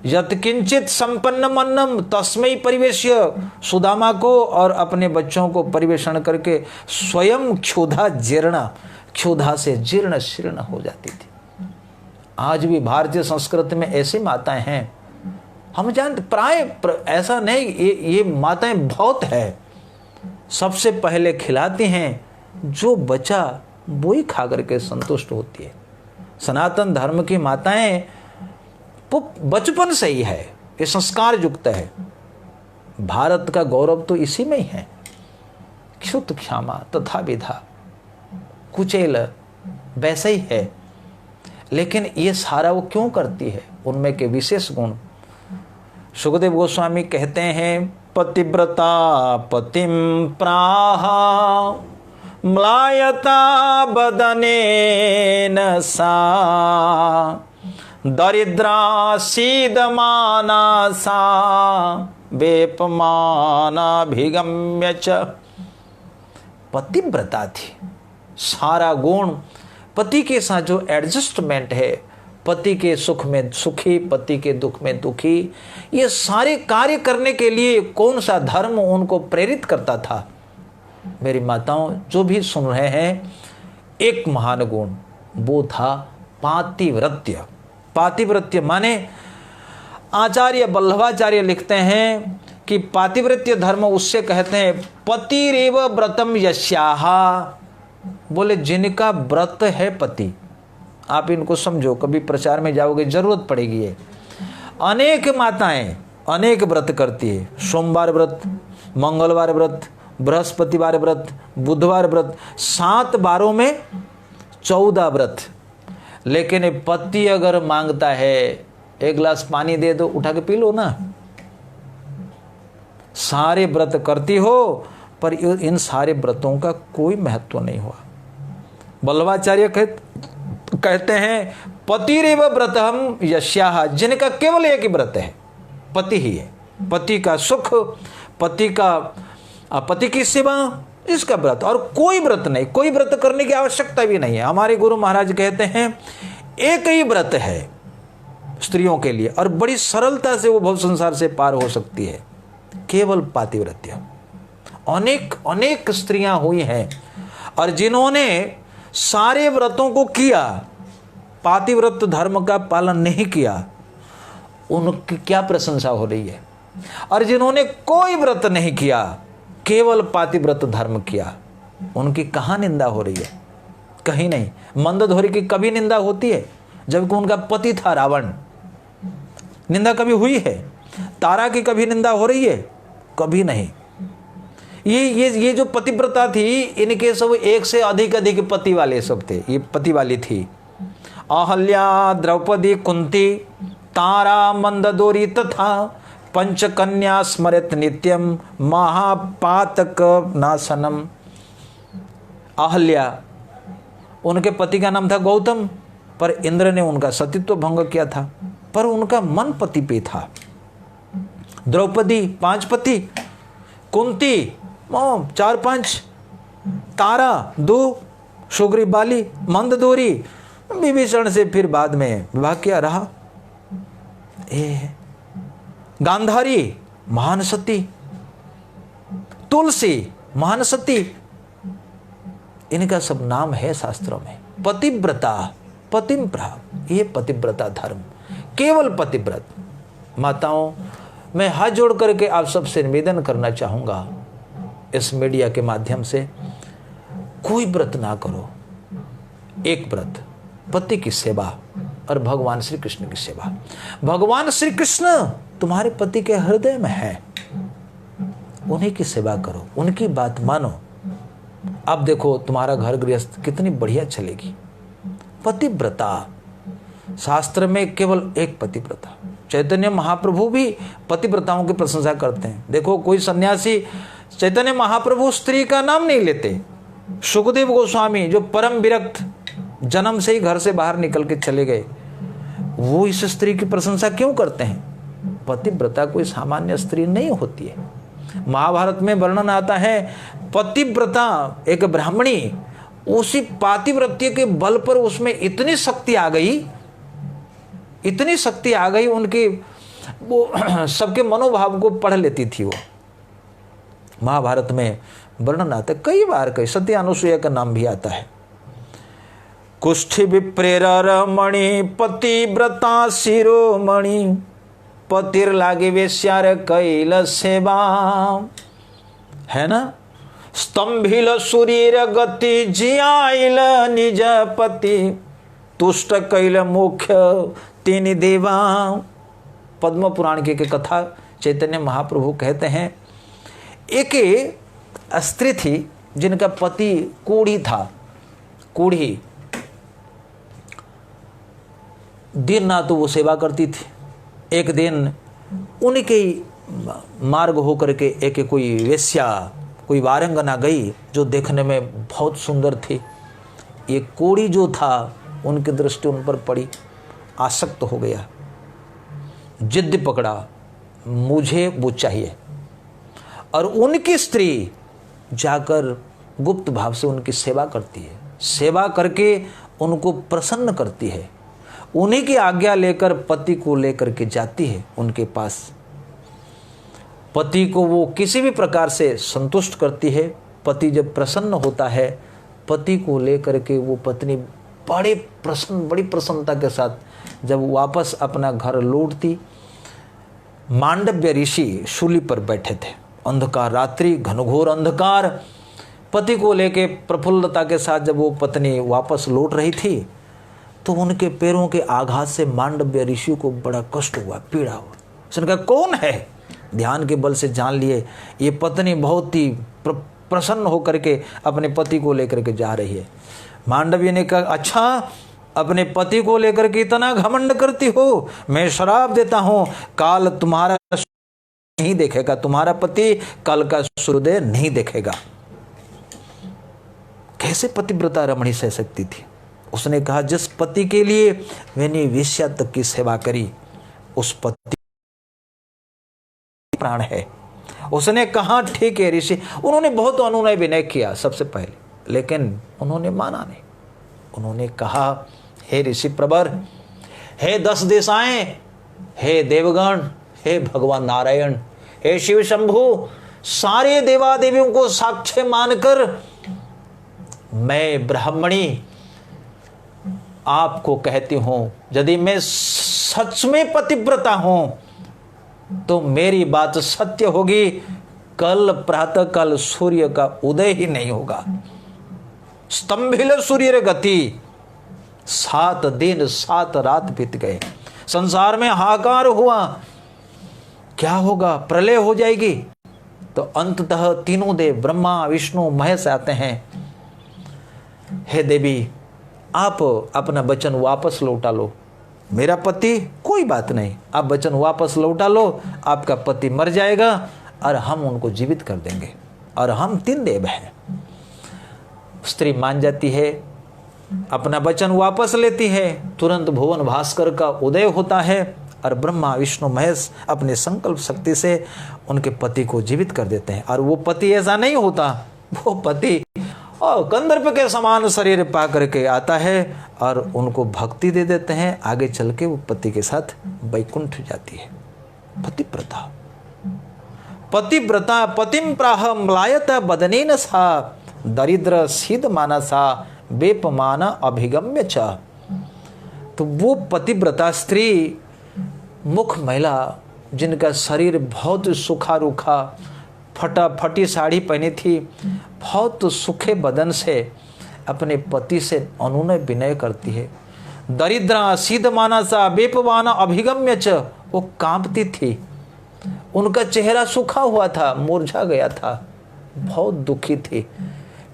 यत्किंचित संपन्नम अन्नम तस्मै परिवेश्य, सुदामा को और अपने बच्चों को परिवेषण करके स्वयं क्षुधा जीर्णा, क्षुधा से जीर्ण शीर्ण हो जाती थी। आज भी भारतीय संस्कृति में ऐसी माताएं हैं, हम जानते प्राय ऐसा नहीं, ये माताएं बहुत है। सबसे पहले खिलाती हैं, जो बचा वो ही खा करके संतुष्ट होती है। सनातन धर्म की माताएं वो बचपन से ही है, ये संस्कार युक्त है। भारत का गौरव तो इसी में ही है। क्षुत क्षमा तथा विधा कुचेल वैसे ही है। लेकिन ये सारा वो क्यों करती है, उनमें के विशेष गुण। सुखदेव गोस्वामी कहते हैं, पतिव्रता पतिम प्राहा म्लायता बदनेन सा दरिद्रा सीदमाना सा वेपमानाभिगम्य च। पतिव्रता थी, सारा गुण पति के साथ जो एडजस्टमेंट है, पति के सुख में सुखी, पति के दुख में दुखी, ये सारे कार्य करने के लिए कौन सा धर्म उनको प्रेरित करता था। मेरी माताओं जो भी सुन रहे हैं, एक महान गुण वो था पातिव्रत्य। पातिव्रत्य माने आचार्य वल्लभाचार्य लिखते हैं कि पातिव्रत्य धर्म उससे कहते हैं पतिरेव व्रतम यस्याहा। बोले जिनका व्रत है पति, आप इनको समझो, कभी प्रचार में जाओगे जरूरत पड़ेगी। ये अनेक माताएं अनेक व्रत करती है। सोमवार व्रत, मंगलवार व्रत, बृहस्पतिवार व्रत, बुधवार व्रत, 7 बारों में 14 व्रत। लेकिन पति अगर मांगता है 1 गिलास पानी दे दो, उठा के पी लो ना। सारे व्रत करती हो पर इन सारे व्रतों का कोई महत्व नहीं हुआ। वल्लभाचार्य कहते हैं पतिरेव व्रतम यस्याहा, जिनका केवल एक ही व्रत है, पति ही है। पति का सुख, पति की सेवा, इसका व्रत, और कोई व्रत नहीं, कोई व्रत करने की आवश्यकता भी नहीं है। हमारे गुरु महाराज कहते हैं एक ही व्रत है स्त्रियों के लिए और बड़ी सरलता से वो भव संसार से पार हो सकती है, केवल पातिव्रत्य। अनेक अनेक स्त्रियां हुई हैं और जिन्होंने सारे व्रतों को किया, पातिव्रत धर्म का पालन नहीं किया, उनकी क्या प्रशंसा हो रही है। और जिन्होंने कोई व्रत नहीं किया, केवल पातिव्रत धर्म किया, उनकी कहाँ निंदा हो रही है? कहीं नहीं। मंदोदरी की कभी निंदा होती है जबकि उनका पति था रावण? निंदा कभी हुई है? तारा की कभी निंदा हो रही है? कभी नहीं। ये जो पतिव्रता थी, इनके सब एक से अधिक पति वाले सब थे। ये पति वाली थी। अहल्या, द्रौपदी, कुंती, तारा, मंदोदरी तथा पंचकन्या स्मरत नित्यम महापातक नाशनम। अहल्या, उनके पति का नाम था गौतम, पर इंद्र ने उनका सतीत्व भंग किया था, पर उनका मन पति पे था। द्रौपदी 5 पति, कुंती 4-5, तारा 2, सुग्रीव बाली, मंदोदरी, विभीषण से फिर बाद में विवाह किया रहा। ये है। गांधारी महान सती, तुलसी महान सती, इनका सब नाम है शास्त्रों में। पतिव्रता, पतिम्प्रा, ये पतिव्रता धर्म, केवल पतिव्रत। माताओं, मैं हाथ जोड़ करके आप सबसे निवेदन करना चाहूंगा इस मीडिया के माध्यम से, कोई व्रत ना करो, एक व्रत, पति की सेवा और भगवान श्री कृष्ण की सेवा। भगवान श्री कृष्ण तुम्हारे पति के हृदय में है, उन्हीं की सेवा करो, उनकी बात मानो। अब देखो तुम्हारा घर गृहस्थ कितनी बढ़िया चलेगी। पतिव्रता, शास्त्र में केवल एक पतिव्रता। चैतन्य महाप्रभु भी पतिव्रताओं की प्रशंसा करते हैं। देखो कोई सन्यासी, चैतन्य महाप्रभु स्त्री का नाम नहीं लेते। सुखदेव गोस्वामी जो परम विरक्त, जन्म से ही घर से बाहर निकल के चले गए, वो इस स्त्री की प्रशंसा क्यों करते हैं? पतिव्रता कोई सामान्य स्त्री नहीं होती है। महाभारत में वर्णन आता है, पतिव्रता एक ब्राह्मणी, उसी पातिव्रत्य के बल पर उसमें इतनी शक्ति आ गई, इतनी शक्ति आ गई उनकी, वो सबके मनोभाव को पढ़ लेती थी। वो महाभारत में वर्णन आता है कई बार, कई सती अनुसुईया का नाम भी आता है। कुष्ठी विप्रेर रमणी पतिव्रता शिरोमणि, पतिर लागे वेश्यार कैल सेवा, है ना। स्तंभिल शरीर गति जियाइल निज पति, तुष्ट कैल मुख्य तीन देवा। पद्म पुराण की कथा चैतन्य महाप्रभु कहते हैं, एक स्त्री थी जिनका पति कोढ़ी था, कोढ़ी, दिन ना तो वो सेवा करती थी। एक दिन उनके मार्ग होकर के एक कोई वेश्या, कोई वारंगना गई जो देखने में बहुत सुंदर थी। ये कोढ़ी जो था उनकी दृष्टि उन पर पड़ी, आसक्त हो गया, जिद पकड़ा, मुझे वो चाहिए। और उनकी स्त्री जाकर गुप्त भाव से उनकी सेवा करती है, सेवा करके उनको प्रसन्न करती है। उन्हीं की आज्ञा लेकर पति को लेकर के जाती है उनके पास। पति को वो किसी भी प्रकार से संतुष्ट करती है। पति जब प्रसन्न होता है, पति को लेकर के वो पत्नी बड़ी प्रसन्नता के साथ जब वापस अपना घर लौटती, मांडव्य ऋषि शूली पर बैठे थे, अंधकार रात्रि, घनघोर अंधकार। पति को लेके प्रफुल्लता के साथ जब वो पत्नी वापस लौट रही थी, तो उनके पैरों के आघात से मांडव्य ऋषि को बड़ा कष्ट हुआ, पीड़ा हुआ। उसने कहा कौन है? ध्यान के बल से जान लिए ये पत्नी बहुत ही प्रसन्न होकर के अपने पति को लेकर के जा रही है। मांडव्य ने कहा, अच्छा अपने पति को लेकर के इतना घमंड करती हो, मैं श्राप देता हूं, काल तुम्हारा नहीं देखेगा, तुम्हारा पति कल का सूर्योदय नहीं देखेगा। कैसे पतिव्रता रमणी सह सकती थी? उसने कहा, जिस पति के लिए मैंने वेश्या तक की सेवा करी, उस पति प्राण है। उसने कहा ठीक है ऋषि। उन्होंने बहुत अनुनय विनय किया सबसे पहले, लेकिन उन्होंने माना नहीं। उन्होंने कहा, हे ऋषि प्रवर, हे 10 दिशाएं, हे देवगण, हे भगवान नारायण, हे शिव शंभु, सारे देवादेवियों को साक्ष्य मानकर मैं ब्राह्मणी आपको कहती हूं, यदि मैं सच में पतिव्रता हूं तो मेरी बात सत्य होगी, कल प्रातः काल सूर्य का उदय ही नहीं होगा। स्तंभिल सूर्य गति, 7 दिन 7 रात बीत गए, संसार में हाहाकार हुआ, क्या होगा? प्रलय हो जाएगी। तो अंततः तीनों देव ब्रह्मा विष्णु महेश आते हैं, हे देवी आप अपना वचन वापस लौटा लो। मेरा पति, कोई बात नहीं, आप वचन वापस लौटा लो, आपका पति मर जाएगा और हम उनको जीवित कर देंगे, और हम 3 देव हैं। स्त्री मान जाती है, अपना वचन वापस लेती है। तुरंत भुवन भास्कर का उदय होता है और ब्रह्मा विष्णु महेश अपने संकल्प शक्ति से उनके पति को जीवित कर देते हैं। और वो पति ऐसा नहीं होता, वो पति और गंधर्व के समान शरीर पा करके आता है और उनको भक्ति दे देते हैं। आगे चल के वो पति के साथ वैकुंठ जाती है। पतिव्रता पतिव्रता पतिम प्राह म्लायत बदनेन सा दरिद्र सीध मानसा बेपमान अभिगम्य च। तो वो पतिव्रता स्त्री, मुख महिला, जिनका शरीर बहुत सूखा रूखा, फटी साड़ी पहनी थी, बहुत सूखे बदन से अपने पति से अनुनय विनय करती है। दरिद्रा सीध मानसा बेपमान अभिगम्य च। वो कांपती थी, उनका चेहरा सूखा हुआ था, मुरझा गया था, बहुत दुखी थी।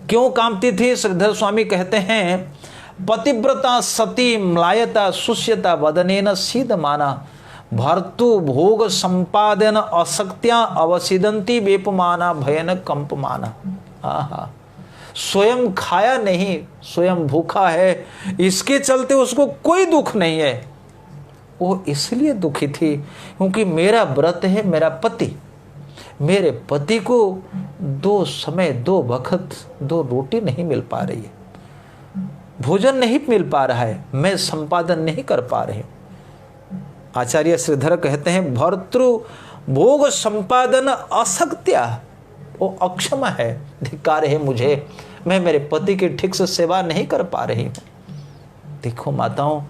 क्यों कांपती थी? श्रीधर स्वामी कहते हैं पतिव्रता सती म्लायता शुष्यता वदनेन सीध माना भर्तु भोग संपादन असक्त्या अवसिदंती वेपमाना भयन कंपमाना। आहा, स्वयं खाया नहीं, स्वयं भूखा है, इसके चलते उसको कोई दुख नहीं है। वो इसलिए दुखी थी क्योंकि मेरा व्रत है, मेरा पति, मेरे पति को 2 समय 2 वक्त 2 रोटी नहीं मिल पा रही है, भोजन नहीं मिल पा रहा है, मैं संपादन नहीं कर पा रही। आचार्य श्रीधर कहते हैं भर्तृ भोग संपादन असक्त्या, वो अक्षम है, धिक्कार है मुझे, मैं मेरे पति की ठीक से सेवा नहीं कर पा रही हूँ। देखो माताओं,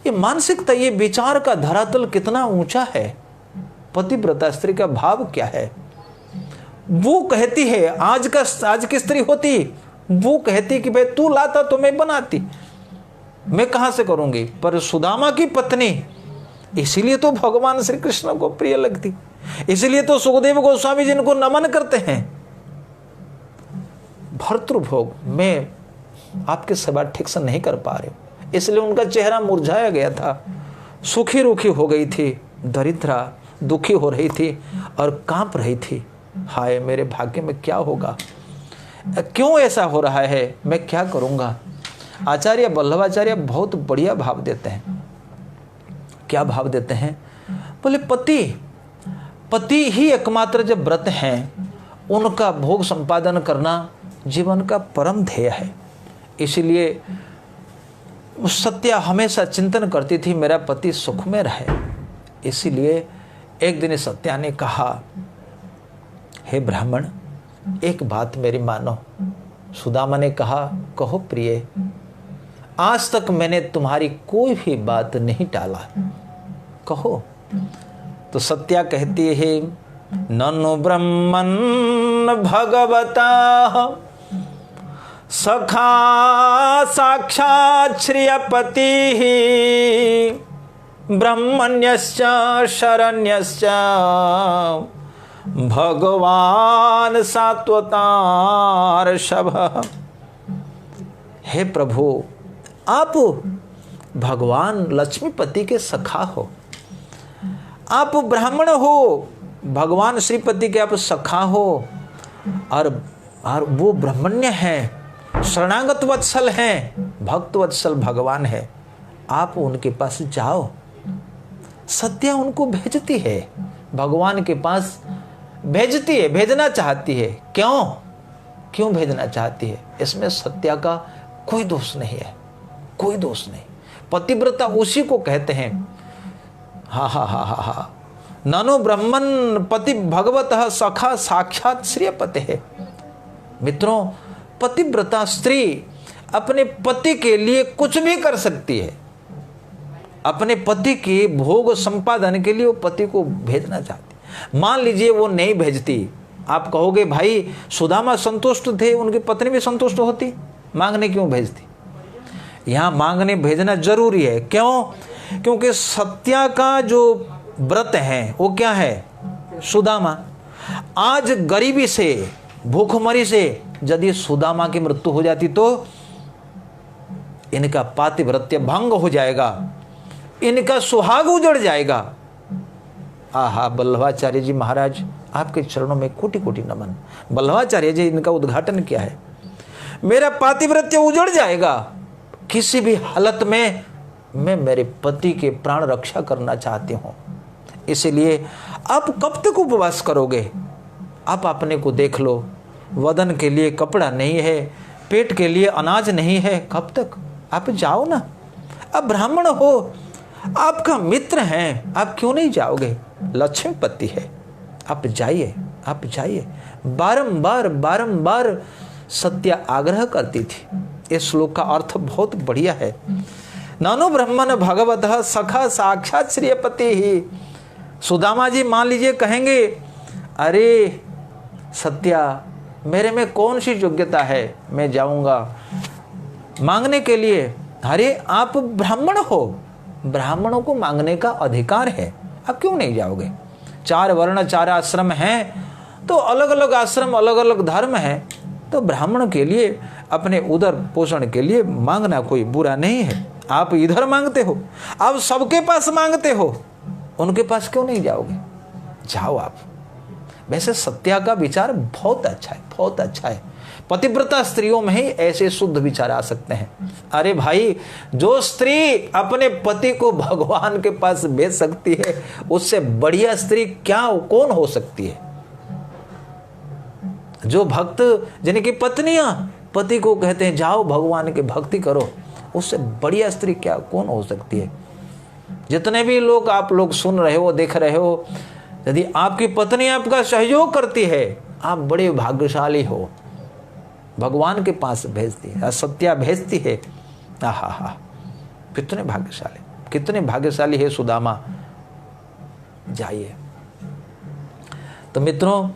ये मानसिकता, ये विचार का धरातल कितना ऊंचा है। पतिव्रता स्त्री का भाव क्या है? वो कहती है, आज की स्त्री होती, वो कहती कि भाई तू लाता तो मैं बनाती, मैं कहां से करूंगी। पर सुदामा की पत्नी, इसीलिए तो भगवान श्री कृष्ण को प्रिय लगती, इसीलिए तो सुखदेव गोस्वामी जी इनको नमन करते हैं। भर्तृभोग, मैं आपकी सेवा ठीक से नहीं कर पा रही, इसलिए उनका चेहरा मुरझाया गया था, सूखी रूखी हो गई थी, दरिद्रा दुखी हो रही थी और कांप रही थी। हाय मेरे भाग्य में क्या होगा, क्यों ऐसा हो रहा है, मैं क्या करूंगा। आचार्य वल्लभाचार्य बहुत बढ़िया भाव देते हैं। क्या भाव देते हैं? बोले पति ही एकमात्र जब व्रत हैं, उनका भोग संपादन करना जीवन का परम ध्येय है। इसलिए सत्या हमेशा चिंतन करती थी मेरा पति सुख में रहे। इसीलिए एक दिन सत्या ने कहा, हे ब्राह्मण, एक बात मेरी मानो। सुदामा ने कहा, कहो प्रिय, आज तक मैंने तुम्हारी कोई भी बात नहीं टाला, कहो। तो सत्या कहती है, ननु ब्रह्मन् भगवता सखा साक्षात् श्रियपतिः ब्रह्मण्यश्च शरण्यश्च भगवान सात्वतार्षभः। हे प्रभु, आप भगवान लक्ष्मीपति के सखा हो, आप ब्राह्मण हो, भगवान श्रीपति के आप सखा हो, और वो ब्रह्मण्य हैं, शरणागत वत्सल हैं, भक्त वत्सल भगवान है। आप उनके पास जाओ। सत्या उनको भेजती है, भगवान के पास भेजती है, भेजना चाहती है। क्यों भेजना चाहती है? इसमें सत्या का कोई दोष नहीं है, कोई दोष नहीं। पतिव्रता उसी को कहते हैं। हा ननु ब्रह्मन् पति भगवतः सखा साक्षात श्रियपते है। मित्रों, पतिव्रता स्त्री अपने पति के लिए कुछ भी कर सकती है। अपने पति के भोग संपादन के लिए वो पति को भेजना चाहती। मान लीजिए वो नहीं भेजती, आप कहोगे भाई सुदामा संतुष्ट थे, उनकी पत्नी भी संतुष्ट होती, मांगने क्यों भेजती? यहाँ मांगने भेजना जरूरी है। क्यों? क्योंकि सत्या का जो व्रत है वो क्या है? सुदामा। आज गरीबी से, भूखमरी से यदि सुदामा की मृत्यु हो जाती तो इनका पातिव्रत्य भंग हो जाएगा, इनका सुहाग उजड़ जाएगा। आहा, वल्लभाचार्य जी महाराज, आपके चरणों में कोटि कोटि नमन। वल्लभाचार्य जी, इनका उद्घाटन क्या है? मेरा पातिव्रत्य उजड़ जाएगा, किसी भी हालत में मैं मेरे पति के प्राण रक्षा करना चाहती हूं। इसलिए आप कब तक उपवास करोगे? आप अपने को देख लो, वदन के लिए कपड़ा नहीं है, पेट के लिए अनाज नहीं है, कब तक? आप जाओ ना, आप ब्राह्मण हो, आपका मित्र हैं, आप क्यों नहीं जाओगे? लक्ष्मीपति है, आप जाइए, आप जाइए। बारंबार बारंबार सत्या आग्रह करती थी। इस श्लोक का अर्थ बहुत बढ़िया है। नानो ब्रह्मन भगवतः सखा साक्षात श्रीपति ही। सुदामा जी मान लीजिए कहेंगे, अरे सत्या, मेरे में कौन सी योग्यता है, मैं जाऊंगा मांगने के लिए। अरे आप ब्राह्मण हो, ब्राह्मणों को मांगने का अधिकार है, आप क्यों नहीं जाओगे? 4 वर्ण 4 आश्रम हैं, तो अलग अलग आश्रम अलग अलग धर्म है, तो ब्राह्मण के लिए अपने उदर पोषण के लिए मांगना कोई बुरा नहीं है। आप इधर मांगते हो, आप सबके पास मांगते हो, उनके पास क्यों नहीं जाओगे? जाओ आप। वैसे सत्या का विचार बहुत अच्छा है, बहुत अच्छा है। पतिव्रता स्त्रियों में ही ऐसे शुद्ध विचार आ सकते हैं। अरे भाई, जो स्त्री अपने पति को भगवान के पास भेज सकती है, उससे बढ़िया स्त्री क्या कौन हो सकती है? जो भक्त जिनकी पत्नियां पति को कहते हैं जाओ भगवान की भक्ति करो, उससे बढ़िया स्त्री क्या कौन हो सकती है? जितने भी लोग आप लोग सुन रहे हो, देख रहे हो, यदि आपकी पत्नी आपका सहयोग करती है, आप बड़े भाग्यशाली हो। भगवान के पास भेजती है, सत्या भेजती है। आहा, कितने भाग्यशाली, कितने भाग्यशाली है सुदामा। जाइए। तो मित्रों,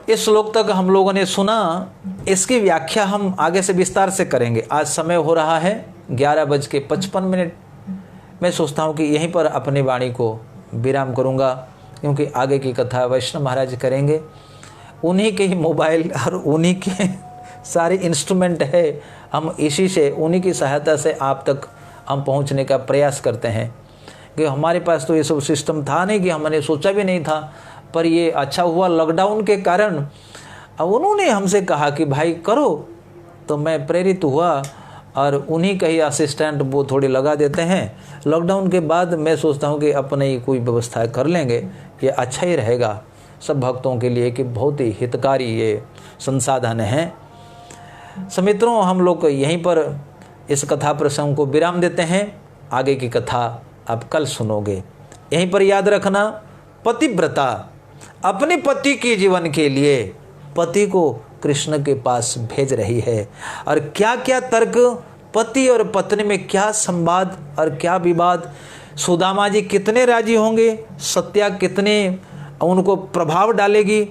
इस श्लोक तक हम लोगों ने सुना, इसकी व्याख्या हम आगे से विस्तार से करेंगे। आज समय हो रहा है 11:55। मैं सोचता हूँ कि यहीं पर अपनी वाणी को विराम करूँगा, क्योंकि आगे की कथा वैष्णव महाराज करेंगे। उन्हीं के ही मोबाइल और उन्हीं के सारे इंस्ट्रूमेंट है, हम इसी से, उन्हीं की सहायता से आप तक हम पहुंचने का प्रयास करते हैं। कि हमारे पास तो ये सब सिस्टम था नहीं, कि हमने सोचा भी नहीं था, पर ये अच्छा हुआ लॉकडाउन के कारण। अब उन्होंने हमसे कहा कि भाई करो, तो मैं प्रेरित हुआ और उन्हीं का ही असिस्टेंट वो थोड़े लगा देते हैं। लॉकडाउन के बाद मैं सोचता हूँ कि अपने ही कोई व्यवस्था कर लेंगे, ये अच्छा ही रहेगा सब भक्तों के लिए, कि बहुत ही हितकारी ये संसाधन है। मित्रों, हम लोग यहीं पर इस कथा प्रसंग को विराम देते हैं। आगे की कथा आप कल सुनोगे। यहीं पर याद रखना, पतिव्रता अपने पति के जीवन के लिए पति को कृष्ण के पास भेज रही है। और क्या क्या तर्क, पति और पत्नी में क्या संवाद और क्या विवाद, सुदामा जी कितने राजी होंगे, सत्या कितने उनको प्रभाव डालेगी,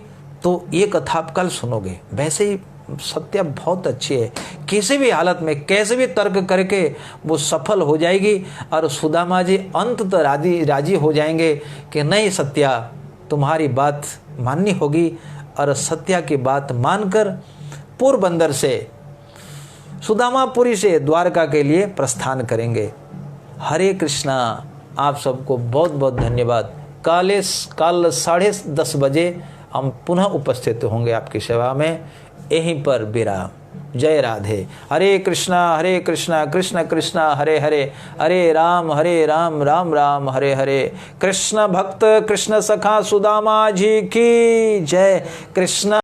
तो ये कथा आप कल सुनोगे। वैसे ही सत्या बहुत अच्छी है, किसी भी हालत में कैसे भी तर्क करके वो सफल हो जाएगी। और सुदामा जी अंत राजी हो जाएंगे कि नहीं सत्या, तुम्हारी बात माननी होगी। और सत्या की बात मानकर पोरबंदर से, सुदामापुरी से द्वारका के लिए प्रस्थान करेंगे। हरे कृष्णा। आप सबको बहुत बहुत धन्यवाद। कल 10:30 बजे हम पुनः उपस्थित होंगे आपकी सेवा में, यहीं पर विराम। जय राधे। हरे कृष्णा कृष्ण कृष्ण हरे हरे, हरे राम राम राम हरे हरे। कृष्ण भक्त कृष्ण सखा सुदामा जी की जय। कृष्ण